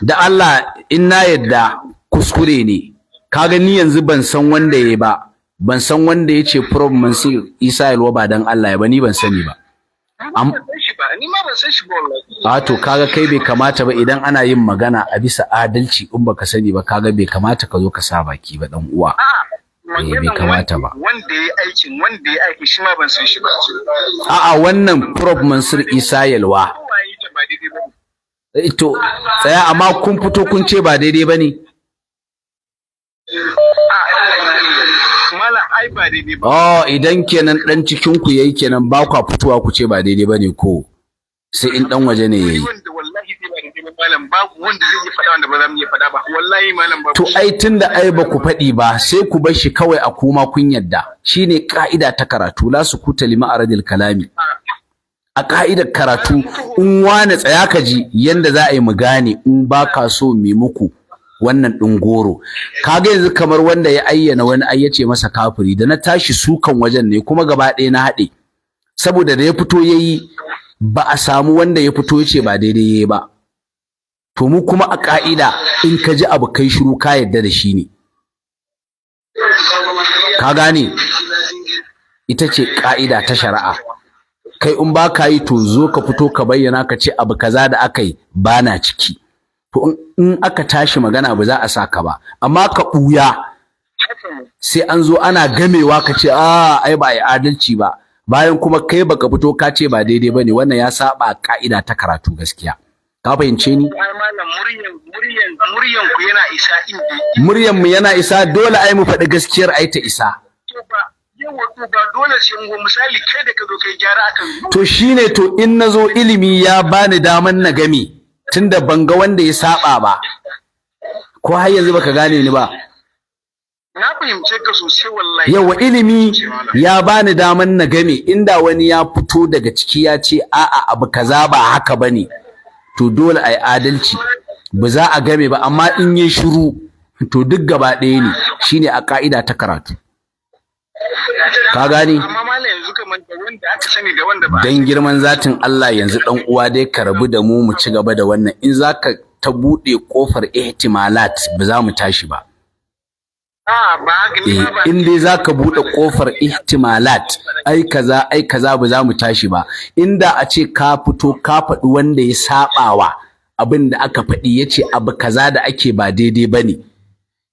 Da Allah in na yadda kuskure ne. Kaga ni yanzu ban san wanda yayi ba. ban san wanda ya ce Prof Mansur Isa Yalwa ba dan Allah ya ba, ni ban sani ba. Ni ma ban san shi ba wallahi. A to kaga kai bai kamata ba idan ana yin magana a bisa adalci in baka sani ba kaga bai kamata ka zo ka sa baki ba dan uwa. Bai kamata ba. Wanda ya aiki shi ma ban san shi ba. A'a wannan Prof Mansur Isa Yalwa. To tsaya amma kun fito kun ce ba daidai bane. Mala ai ba daidai ba. Oh idan kenan dan cikin ku yayi kenan ba ku fitowa ku ce ba daidai bane ko sai in dan waje ne yayi. Wanda wallahi sai ba daidai ba malam, babu wanda zai iya faɗa wanda ba za mu iya faɗa ba. Wallahi malam babu. To ai tunda ai ba ku faɗi ba sai ku bar shi kawai a kuma kun yadda. Shine ka'ida ta karatu la sukuta lima aradil kalami. A ka'idar karatu in wani tsaya ka ji yanda za a yi mu gane in ba ka so mi muku wannan ɗin goro. Kaga yanzu kamar wanda ya ayyana wani ai yace masa kafiri, da na tashi sukan wajen ne kuma gaba ɗaya na haɗe saboda da ya fito yayi ba a samu wanda ya fito yace ba daidai yayi ba. To mu kuma a ka'ida in ka ji abu kai shiru ka yadda da shi ne, ka gane, ita ce ka'ida ta shari'a. Kai in ba ka yi to zo ka fito ka bayyana ka ce abu kaza da aka yi ba na ciki. To in aka tashi magana ba za a saka ba, amma ka ɓuya sai an zo ana gamewa ka ce ai ba yi adalci ba, bayan kuma kai baka fito ka ce ba daidai bane. Wannan ya saba ka'ida ta karatu gaskiya. Ka fahimce ni? Muryan ku yana isa inda. Muryan mu yana isa, dole ai mu faɗi gaskiyar ai ta isa. Yawa to ba dole sai ngo misali kai da ka zo kai gyara akan. To shine to in nazo ilimi ya bani daman na game tunda ban ga wanda ya saba ba. Ko har yanzu baka gane ni ba? Na fahimce ka sosai wallahi. Yawa ilimi ya bani daman na game, inda wani ya fito daga ciki ya ce a'a abu kaza ba haka bane to dole ai adalci, ba za a game ba. Amma in yi shiru to duk gaba ɗaya ne, shine a ka'ida ta karatu. Ka gane? Amma malam yanzu kamar da wanda aka sani da wanda ba. Dan girman zatin Allah yanzu dan uwa dai ka rabu da mu ci gaba da wannan. In zaka ta bude kofar ihtimalat ba za mu tashi ba. In dai zaka bude kofar ihtimalat ai kaza ba za mu tashi ba. Inda a ce ka fito ka faɗi wanda ya sabawa abin da aka faɗi yace abu kaza da ake ba daidai bane,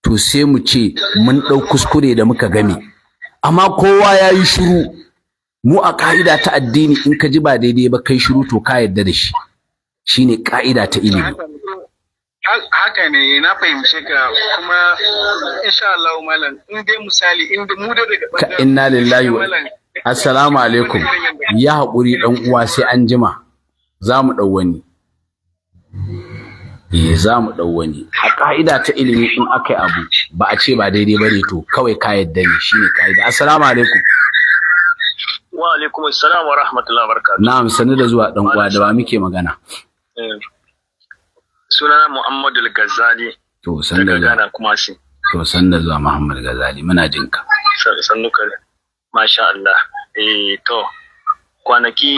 to sai mu ce mun ɗau kuskure da muka game. Amma kowa ya yi shiru. Mu a ka'ida ta addini in ka ji ba daidai ba kai shiru to ka yarda da shi. Shine ka'ida ta ilimi. Haka ne, na fahimce ka kuma insha Allah malam in dai misali in da mu da daga bangaren inna lillahi wa assalamu alaikum. Ya haƙuri dan uwa sai an jima. Za mu dau wani. Za mu dau wani. A ka'ida ta ilimi in akai abu ba a ce ba daidai bane to kawai ka yarda ne, shine ka'ida. Assalamu alaikum. Wa alaikum assalam wa rahmatullahi wa barakatuh. Na'am, sani da zuwa dan uwa, da ba muke magana. Sunana Muhammadu Al-Ghazali. To san da Ghana kuma shi. To san da zuwa Muhammad Ghazali, muna jin ka. Sannu ka. Masha Allah. To kwanaki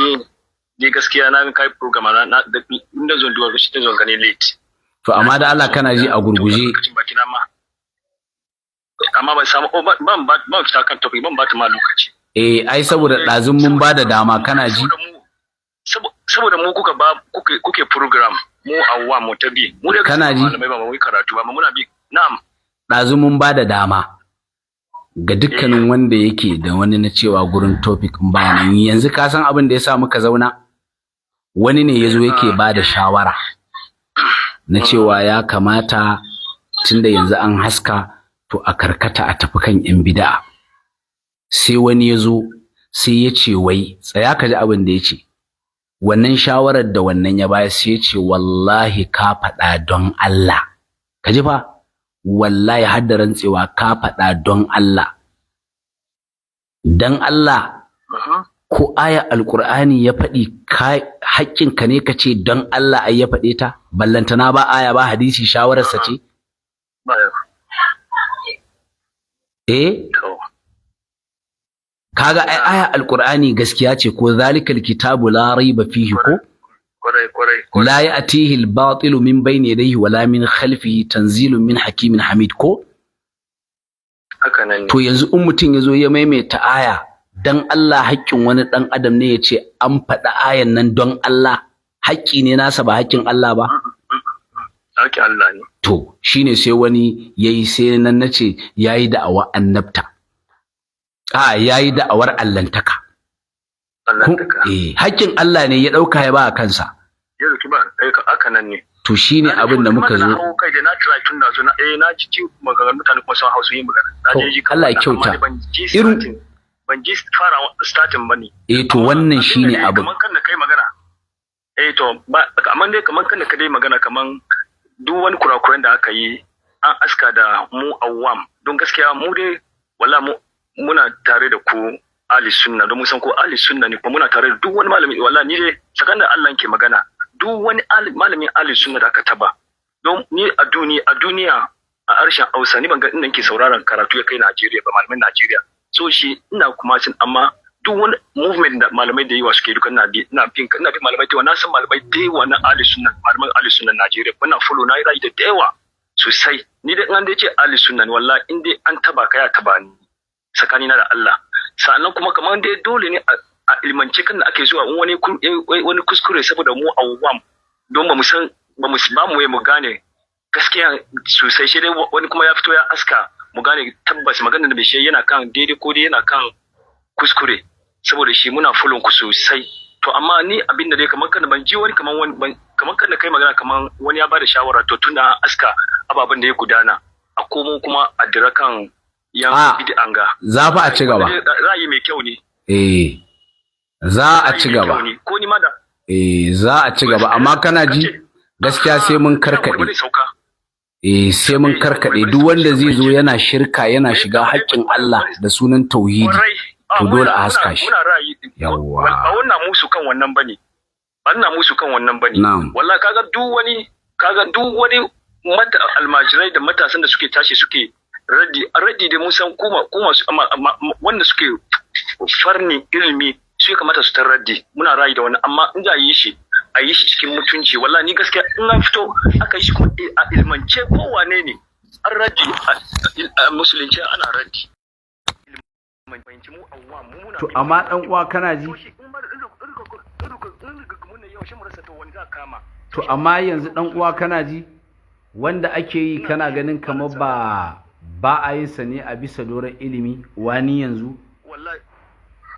dai gaskiya na kai program na inda zon duwa shi ta zon gane late. To amma da Allah kana ji a gurguje. Amma ban samu ban fita kan topic, ban ba ta ma lokaci. Ai saboda ɗazun mun ba da dama, kana ji? Saboda mu kuke program, mu awwa mu ta bi. Mu da kana ji? Malamai ba mu yi karatu ba, muna bi. Na'am. Ɗazun mun ba da dama ga dukkanin wanda yake da wani na cewa gurin topic bayanan. Yanzu ka san abin da ya sa muka zauna? Wani ne yazo yake ba da shawara na cewa ya kamata tunda yanzu an haska to a karkata a tafi kan yan bid'a. Sai wani yazo sai ya ce wai tsaya ka ji abin da ya ce, wannan shawarar da wannan ya bayar sai ya ce wallahi ka faɗa don Allah. Ka ji fa? Wallahi har da rantsewa ka faɗa don Allah. Dan Allah ko aya alqur'ani ya faɗi haƙƙinka ne ka ce don Allah ai ya faɗe ta, ballantana ba aya ba hadisi shawararsa ce. Kaga ai aya alqur'ani gaskiya ce ko zalikal kitabu la raiba fihi ko la ya'tihi al-batil min bayni yadayhi wala min khalfihi tanzilun min hakimin hamid ko. haka nan ne. To yanzu in mutum ya zo ya maimaita aya dan Allah haƙƙin wani ɗan adam ne ya ce an faɗi ayan nan don Allah, haƙƙi ne nasa ba haƙƙin Allah ba? Haƙƙin Allah ne. To shine sai wani yayi sai nan nace yayi da'awar annabta. Yayi da'awar allantaka. Allantaka. Haƙƙin Allah ne ya ɗauka ya ba a kansa. Ya dauki ba haka nan ne. To shine abin da muka zo. Na hawo kai da na try tun da zo na na ji maganar mutane kuma sun hausa yin magana. Na je ji Allah ya kyauta. Ban ji fara starting bane. To wannan shine abin. Kaman kan da kai magana. To ba kaman dai kaman kan da kai magana kaman duk wani kurakuren da aka yi an aska da mu awam don gaskiya mu dai walla muna tare da ku ahli sunna don mu san ko ahli sunna ne kuma muna tare da duk wani malami walla ni dai sakan da Allah ke magana duk wani malamin ahli sunna da aka taba don ni a duniya a harshen Hausa ni ban ga inda ke sauraron karatu ya kai Najeriya ba malamin Najeriya so shi ina kuma cin amma duk wani movement da malamai da yawa suke duka ina bin malamai da yawa na san malamai da yawa na ahli sunna malaman ahli sunna Najeriya wannan follow na yi da yawa sosai ni dai an dai ce ahli sunna ne wallahi in dai an taba ka ya taba ni tsakanina da Allah sannan kuma kamar dai dole ne a ilmance kan da ake zuwa wani kuskure saboda mu awwam don ba mu gane gaskiya sosai shi dai wani kuma ya fito ya aska mu gane tabbas magana da bishe yana kan daidai ko dai yana kan kuskure saboda shi muna follow ku sosai to amma ni abin da dai kamar kan ban ji wani kamar kan da kai magana kamar wani ya bada shawara to tunda aska ababen da ya gudana a komo kuma a dira kan yan bid'an ga za fa a ci gaba ra'ayi mai kyau ne za a ci gaba ko ni ma da za a ci gaba amma kana ji gaskiya sai mun karkade sai mun karkade duk wanda zai zo yana shirka yana shiga haƙƙin Allah da sunan tauhidi to dole a haska shi yawwa ba wannan musu kan wannan bane wallahi kaga duk wani almajirai da matasan da suke tashi suke raddi da mun san kuma su wanda suke farni ilimi su kamata su raddi muna rayi da wannan amma in za a yi shi cikin mutunci wallahi ni gaskiya in na fito aka yi shi kuma a ilmance ko wane ne an raddi a musulunci ana raddi to amma dan uwa kana ji to amma yanzu dan uwa kana ji wanda ake yi kana ganin kamar ba a yin sa ne a bisa doron ilimi wani yanzu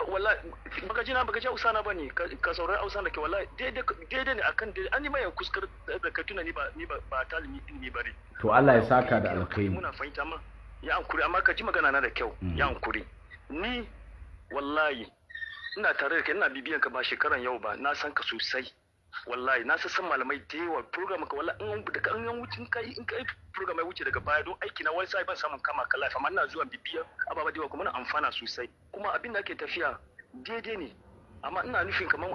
wallahi baka ji usana bane ka saurari usana ke wallahi daidai ne akan daidai an yi mai kuskure da ka tuna ni ba talimi ilimi bare to Allah ya saka da alkhairi muna fahimta ma ya ankuri amma ka ji magana na da kyau ya ankuri ni wallahi ina tare da kai ina bibiyan ka ba shekaran yau ba na san ka sosai wallahi na san malamai da yawa program ka wallahi in yan wuce in kai program ya wuce daga baya don aiki na wani sai ban samun kama ka life amma ina zuwa bibiyan ababa da yawa kuma na amfana sosai kuma abin da ake tafiya daidai ne amma ina nufin kamar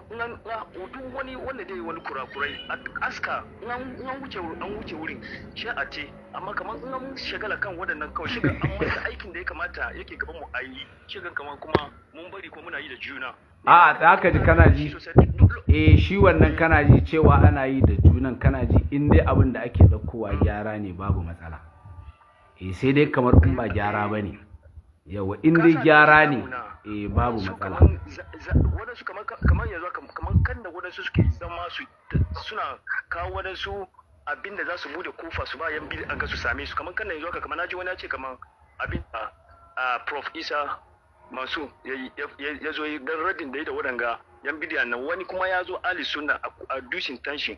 duk wani wanda dai wani kurakurai aska an wuce wurin shi a te amma kamar in an shagala kan waɗannan kawai shiga amma da aikin da ya kamata yake gaban mu a yi shigan kamar kuma mun bari ko muna yi da juna da haka ji kana ji shi wannan kana ji cewa ana yi da junan kana ji in dai abin da ake ɗaukowa gyara ne babu matsala sai dai kamar in ba gyara ba ne yawa in dai gyara ne babu matsala wadansu kamar yanzu kamar kan da wadansu suke zama suna kawo wadansu abin da za su bude kofa su ba yan bidi an ga su same su kamar kan da yanzu haka kamar naji wani ya ce kamar abin Prof Isa Masu ya zo yi dan radin da ya da wadanga yan bidiyan nan wani kuma ya zo Ali Sunna a dushin tension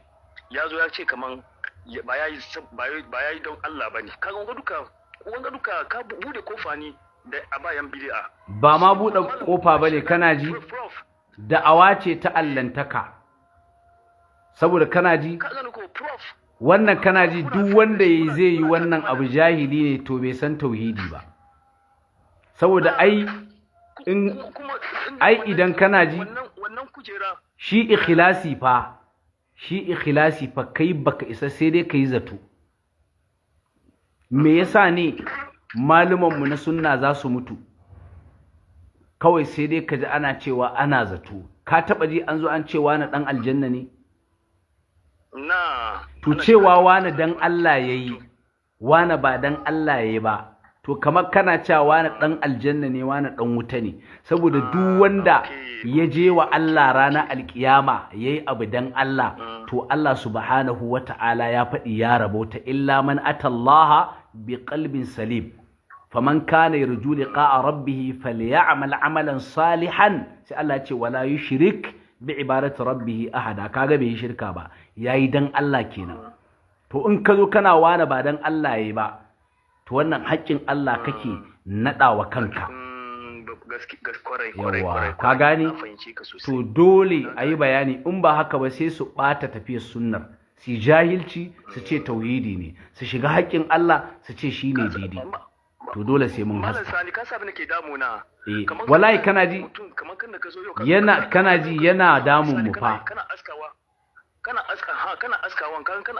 ya zo ya ce kamar ba ya yi don Allah bane kaga wanga duka ka bude kofa ne da a bayan bid'a ba ma buɗe kofa bane kana ji da'awa ce ta allantaka saboda kana ji wannan kana ji duk wanda zai yi wannan abu jahili ne to bai san tauhidi ba saboda idan kana ji shi ikhlasi fa kai baka isa sai dai kai zato me yasa ne malumanmu na sunna za su mutu kawai sai dai ka ji ana cewa ana zato ka taba ji an zo an cewa na dan aljanna ne to cewa wani dan Allah yayi wani ba dan Allah yayi ba to kamar kana cewa wani dan aljanna ne wani dan wuta ne saboda duk wanda ya je wa Allah ranar alkiyama yayi abu dan Allah to Allah subhanahu wata'ala ya faɗi ya rabota illa man atallaha biqalbin salim faman kana yarju liqa'a rabbih falyamal amalan salihan sai Allah ya ce wala yushrik bi ibadati rabbih ahada kaga bai shirka ba yayi dan Allah kenan to in ka zo kana wani ba dan Allah yayi ba to wannan haƙƙin Allah kake naɗawa kanka yawa ka gane to dole a yi bayani in ba haka ba sai su ɓata tafiyar sunnar su jahilci su ce tauhidi ne su shiga haƙƙin Allah su ce shi ne daidai to dole sai mun haska wallahi kana ji yana damun mu fa kana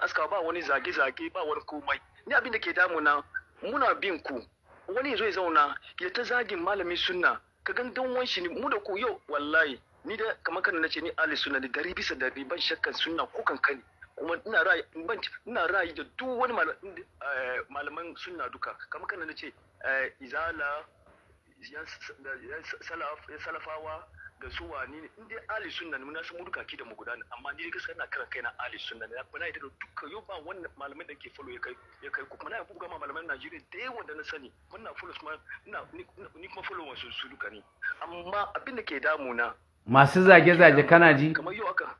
askawa ba wani zage-zage ba wani komai ni abin da ke damuna muna bin ku wani yazo ya zauna ya ta zagin malami sunna ka gan dan wanshi ne mu da ku yau wallahi ni da kamar kana nace ni ahli sunna ne 100% ban shakkan sunna ko kankani kuma ina rayi da duk wani malaman sunna duka kamar kana nace izala salafawa da su wani ne inda ahli sunna ne muna san mu duka ki da mu guda amma ni gaskiya ina kiran kaina ahli sunna ne ba na yi da duka yau ba wannan malamin da ke follow ya kai ku kuma na buga ma malaman Najeriya da yawan da na sani muna follow kuma ni kuma follow wasu su duka ne amma abin da ke damuna masu zage-zage kana ji kamar yau aka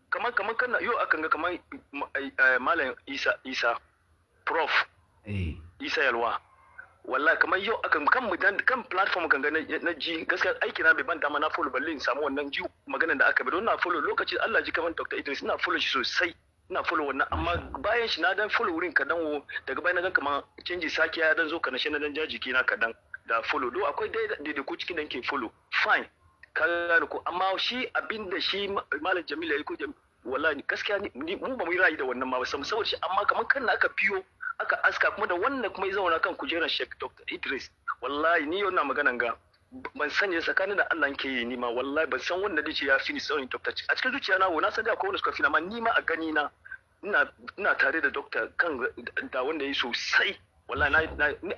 kamar kana yau akan ga kamar malam Isa prof Isa Yalwa wallahi kamar yau akan kan platform kan ga na ji gaskiya aiki na bai ban dama na follow balle in samu wannan ji magana da aka bi don na follow lokaci Allah ji kamar Dr. Idris ina follow shi sosai ina follow wannan amma bayan shi na dan follow wurin kadan daga bayan na ga kamar canji saki ya dan zo kana shi na dan jajiki na kadan da follow do akwai dai ko cikin da yake follow fine ka gane ko amma shi abinda shi malam Jamil yayi ko wallahi gaskiya mu ba mu yi ra'ayi da wannan ma saboda shi amma kamar kan aka biyo aka aska kuma da wannan kuma ya zauna kan kujerar Sheikh Dr. Idris wallahi ni yau na maganan ga ban sani tsakanin da Allah ke yi ni ma wallahi ban san wanda dace ya fi ni sauyin Dr. a cikin zuciya na na san da akwai wanda suka fi na ma ni ma a gani na ina tare da Dr. kan da wanda yi sosai wallahi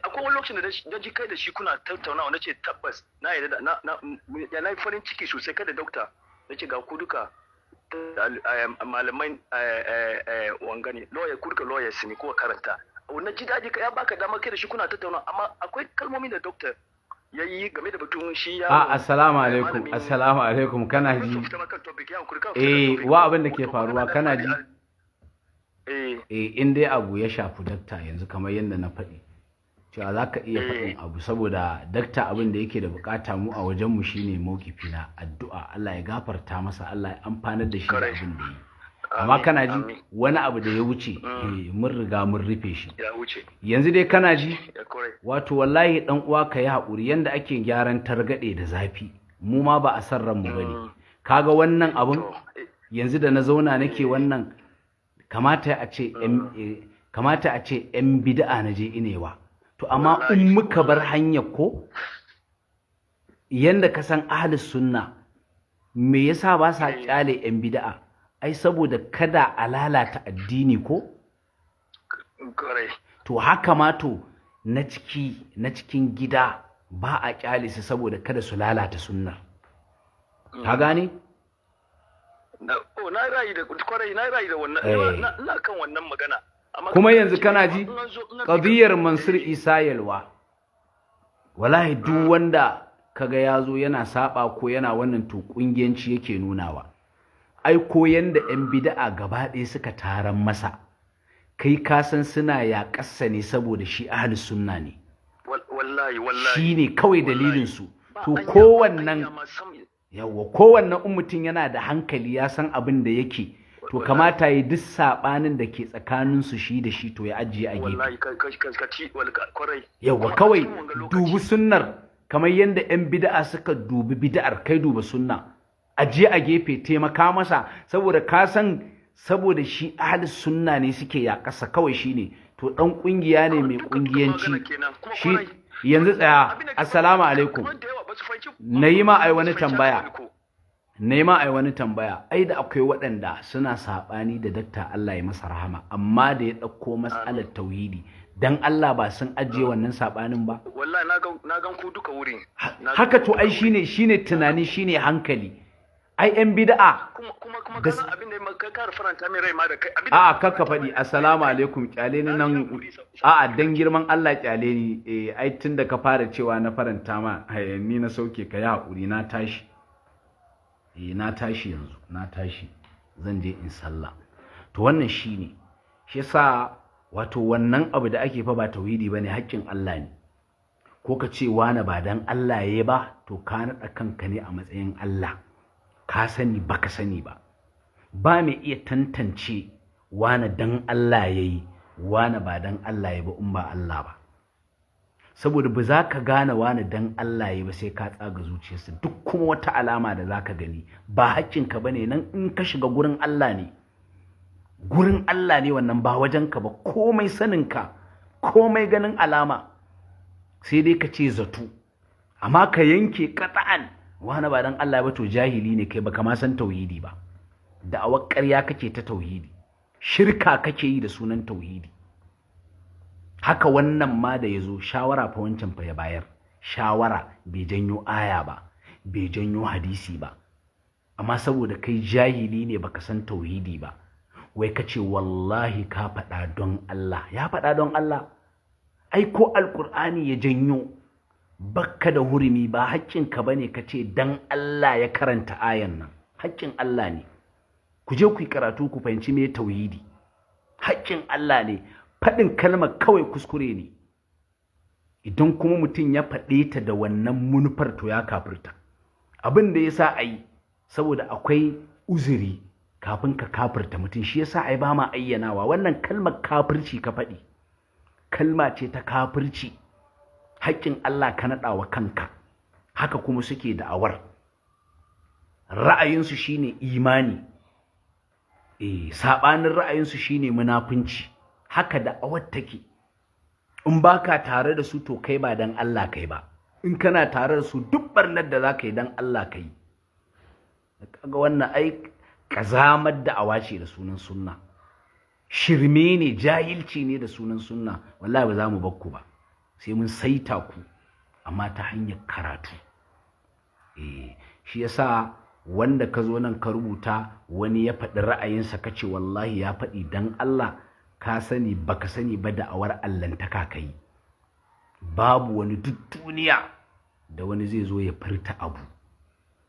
akwai wani lokacin da ji kai da shi kuna tattaunawa nace tabbas na yi na farin ciki sosai kada Dr. nace ga ku duka malamai wangani lawyer kurka lawyers ne ko karanta wannan ji daji ya baka dama kai da shi kuna tattauna amma akwai kalmomin da doctor yayi game da batun shi ya assalamu alaikum kana ji wa abin da ke faruwa kana ji in dai abu ya shafi dakta yanzu kamar yadda na faɗi cewa za ka iya faɗin abu saboda dakta abin da yake da bukata mu a wajenmu shine mawkifi na addu'a Allah ya gafarta masa Allah ya amfanar da shi da abin da yi amma kana ji wani abu da ya wuce mun riga mun rufe shi yanzu dai kana ji wato wallahi dan uwa ka yi haƙuri yanda ake gyaran targaɗe da zafi mu ma ba a san ranmu bane kaga wannan abun yanzu da na zauna nake wannan kamata a ce yan bid'a na je inewa to amma in muka bar hanyar ko yanda ka san ahlus sunna me yasa ba sa kyale yan bid'a ai saboda kada a lalata addini ko to haka ma to na cikin gida ba a kyale su saboda kada su lalata sunnar ka gane na rayu da wannan ina kan wannan magana kuma yanzu kana ji qadiyar Mansur Isa Yalwa wallahi duk wanda kaga yazo yana saba ko yana wannan to kungiyanci yake nunawa ai ko yanda yan bid'a gaba ɗaya suka taran masa kai ka san suna yaƙasa ne saboda shi ahlus sunna ne wallahi shine kawai dalilin su to kowannan mutum yana da hankali ya san abin da yake to kamata yi duk sabanin da ke tsakanin su shi da shi to ya ajiye a gefe yawa kawai dubi sunnar kamar yadda yan bid'a suka dubi bid'ar kai duba sunna ajiye a gefe taimaka masa saboda ka san saboda shi ahli sunna ne suke yakasa kawai shine to dan kungiya ne mai kungiyanci shi yanzu tsaya assalamu alaikum nayi ma ai wani tambaya ai da akwai waɗanda suna saɓani da dakta Allah ya masa rahama amma da ya ɗauko matsalar tauhidi dan Allah ba sun ajiye wannan sabanin ba? Wallahi na gan ku duka wurin. Haka to ai shine tunani, shine hankali. Ai yan bid'a kuma kana abin da ka kar faranta min rai ma da kai abin a'a kakka faɗi assalamu alaikum kyale ni nan, a'a dan girman Allah kyale ni, ai tunda ka fara cewa na faranta ma ni na sauke ka, ya hakuri na tashi. Na tashi yanzu, na tashi zan je in sallah. To wannan shine shi yasa wato wannan abu da ake fa ba tauhidi bane, haƙƙin Allah ne. Ko ka ce wani ba dan Allah yayi ba, to ka naɗa kanka ne a matsayin Allah, ka sani baka sani ba. Ba mai iya tantance wani dan Allah yayi wani ba dan Allah yayi ba in ba Allah ba. Saboda ba za ka gane wani dan Allah yayi ba sai ka tsaga zuciyarsa. Duk kuma wata alama da za ka gani ba haƙƙinka bane, nan in ka shiga gurin Allah ne. Gurin Allah ne wannan, ba wajenka ba. Komai saninka, komai ganin alama sai dai ka ce zato, amma ka yanke qat'an wani ba dan Allah ba, to jahili ne kai, baka ma san tauhidi ba. Da'awar ƙarya kake ta tauhidi, shirka kake yi da sunan tauhidi. Haka wannan ma da yazo shawara fa wancan fa ya bayar, shawara bai janyo aya ba, bai janyo hadisi ba, amma saboda kai jahili ne baka san tauhidi ba, wai kace wallahi ka faɗa don Allah. Ya faɗa don Allah? Ai ko alqur'ani ya janyo bakka da hurumi, ba haƙƙinka bane kace dan Allah ya karanta ayan nan. Haƙƙin Allah ne. Ku je ku yi karatu ku fahimci me tauhidi. Haƙƙin Allah ne. Faɗin kalmar kawai kuskure ne. Idan kuma mutum ya faɗe ta da wannan munufar, to ya kafirta. Abin da yasa ai saboda akwai uzuri kafin ka kafirta mutum, shi yasa ai ba ma ayyanawa. Wannan kalmar kafirci ka faɗi, kalma ce ta kafirci. Haƙƙin Allah ka naɗa wa kanka. Haka kuma suke da'awar. Ra'ayinsu shine imani, saɓanin ra'ayinsu shine munafunci. Haka da'awar take. In baka tare da su, to kai ba dan Allah kai ba. In kana tare da su, duk barnar da za ka yi dan Allah kai. Kaga wannan ai kazamar da'awa ce da sunan sunna. Shirme ne, jahilci ne da sunan sunna. Wallahi ba za mu bakku ba, sai mun saita ku, amma ta hanyar karatu. Shi yasa wanda ka zo nan ka rubuta wani ya faɗi ra'ayinsa ka ce wallahi ya faɗi dan Allah, ka sani baka sani ba, da'awar allantaka kai. Babu wani duk duniya da wani zai zo ya furta abu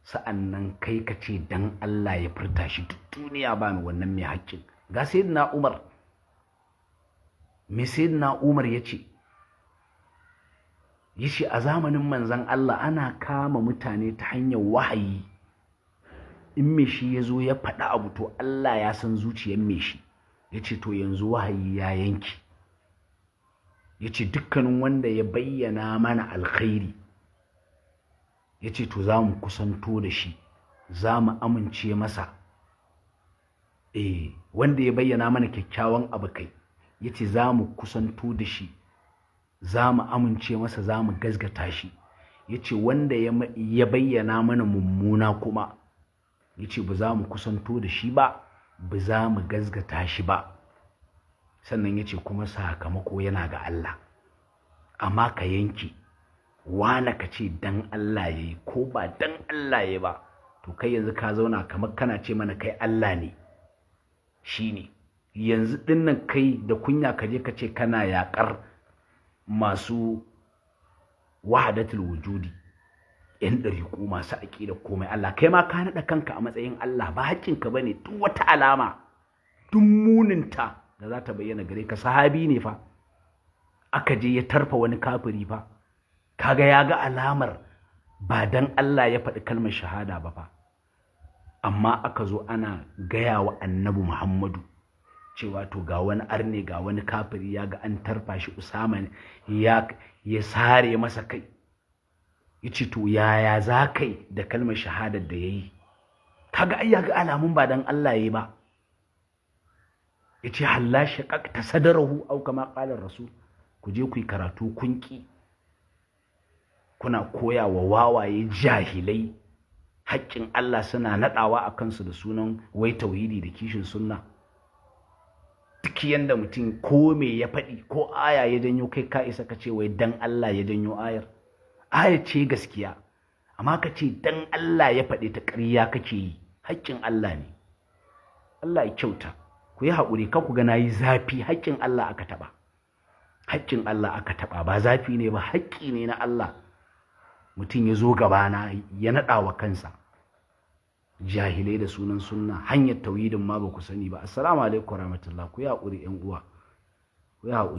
sa'annan kai ka ce dan Allah ya furta shi. Duk duniya ba ni wannan mai haƙƙin. Ga sayyidina Umar, me sayyidina Umar yace a zamanin manzon Allah ana kama mutane ta hanyar wahayi. In me shi ya zo ya faɗa abu, to Allah ya san zuciyar me shi. Yace to yanzu wahayi ya yanki. Yace dukkanin wanda ya bayyana mana alkhairi, yace to za mu kusanto da shi, za mu amince masa. Wanda ya bayyana mana kyakkyawan abu kai, yace za mu kusanto da shi, za mu amince masa, za mu gazgata shi. Yace wanda ya bayyana mana mummuna kuma, yace ba za mu kusanto da shi ba, ba za mu gazgata shi ba. Sannan yace kuma sakamako yana ga Allah. Amma ka yanke wala ka ce dan Allah yayi ko ba dan Allah yayi ba, to kai yanzu ka zauna kamar kana ce mana kai Allah ne. Shine yanzu dinnan kai da kunya ka je ka ce kana yakar masu wahdatul wujudi, yan dariku masu aqida komai Allah. Kai ma ka nada kanka a matsayin Allah, ba haƙƙinka bane. Duk wata alama, duk muninta da za ta bayyana gare ka, sahabi ne fa aka je ya tarfa wani kafiri fa, kaga ya ga alamar ba dan Allah ya faɗi kalmar shahada ba fa, amma aka zo ana gaya wa annabi Muhammadu cewa to ga wani arne, ga wani kafiri ya ga an tarfa shi, Usama ya sare masa kai. Yace to yaya za kai da kalmar shahadar da yayi? Kaga ai ya ga alamun ba dan Allah yayi ba. Yace halla shaqaqta sadarahu aw kama qala rasul. Ku je ku yi karatu kunki, kuna koya wa wawaye jahilai haƙƙin Allah, suna naɗawa a kansu da sunan wai tauhidi da kishin sunna. Duk yanda mutum ko me ya faɗi ko aya ya janyo kai ka isa ka ce wai dan Allah ya janyo ayar. Aya ce gaskiya, amma ka ce dan Allah ya faɗi ta ƙarya kake yi, haƙƙin Allah ne. Allah ya kyauta, ku yi haƙuri, kan ku ga na yi zafi, haƙƙin Allah aka taɓa. Haƙƙin Allah aka taɓa, ba zafi ne ba, haƙƙi ne na Allah. Mutum ya zo gabana ya naɗa wa kansa. Jahilai da sunan sunna, hanyar tauhidin ma ba ku sani ba. Assalamu alaikum warahmatullahi, ku yi haƙuri 'yan uwa, ku yi haƙuri.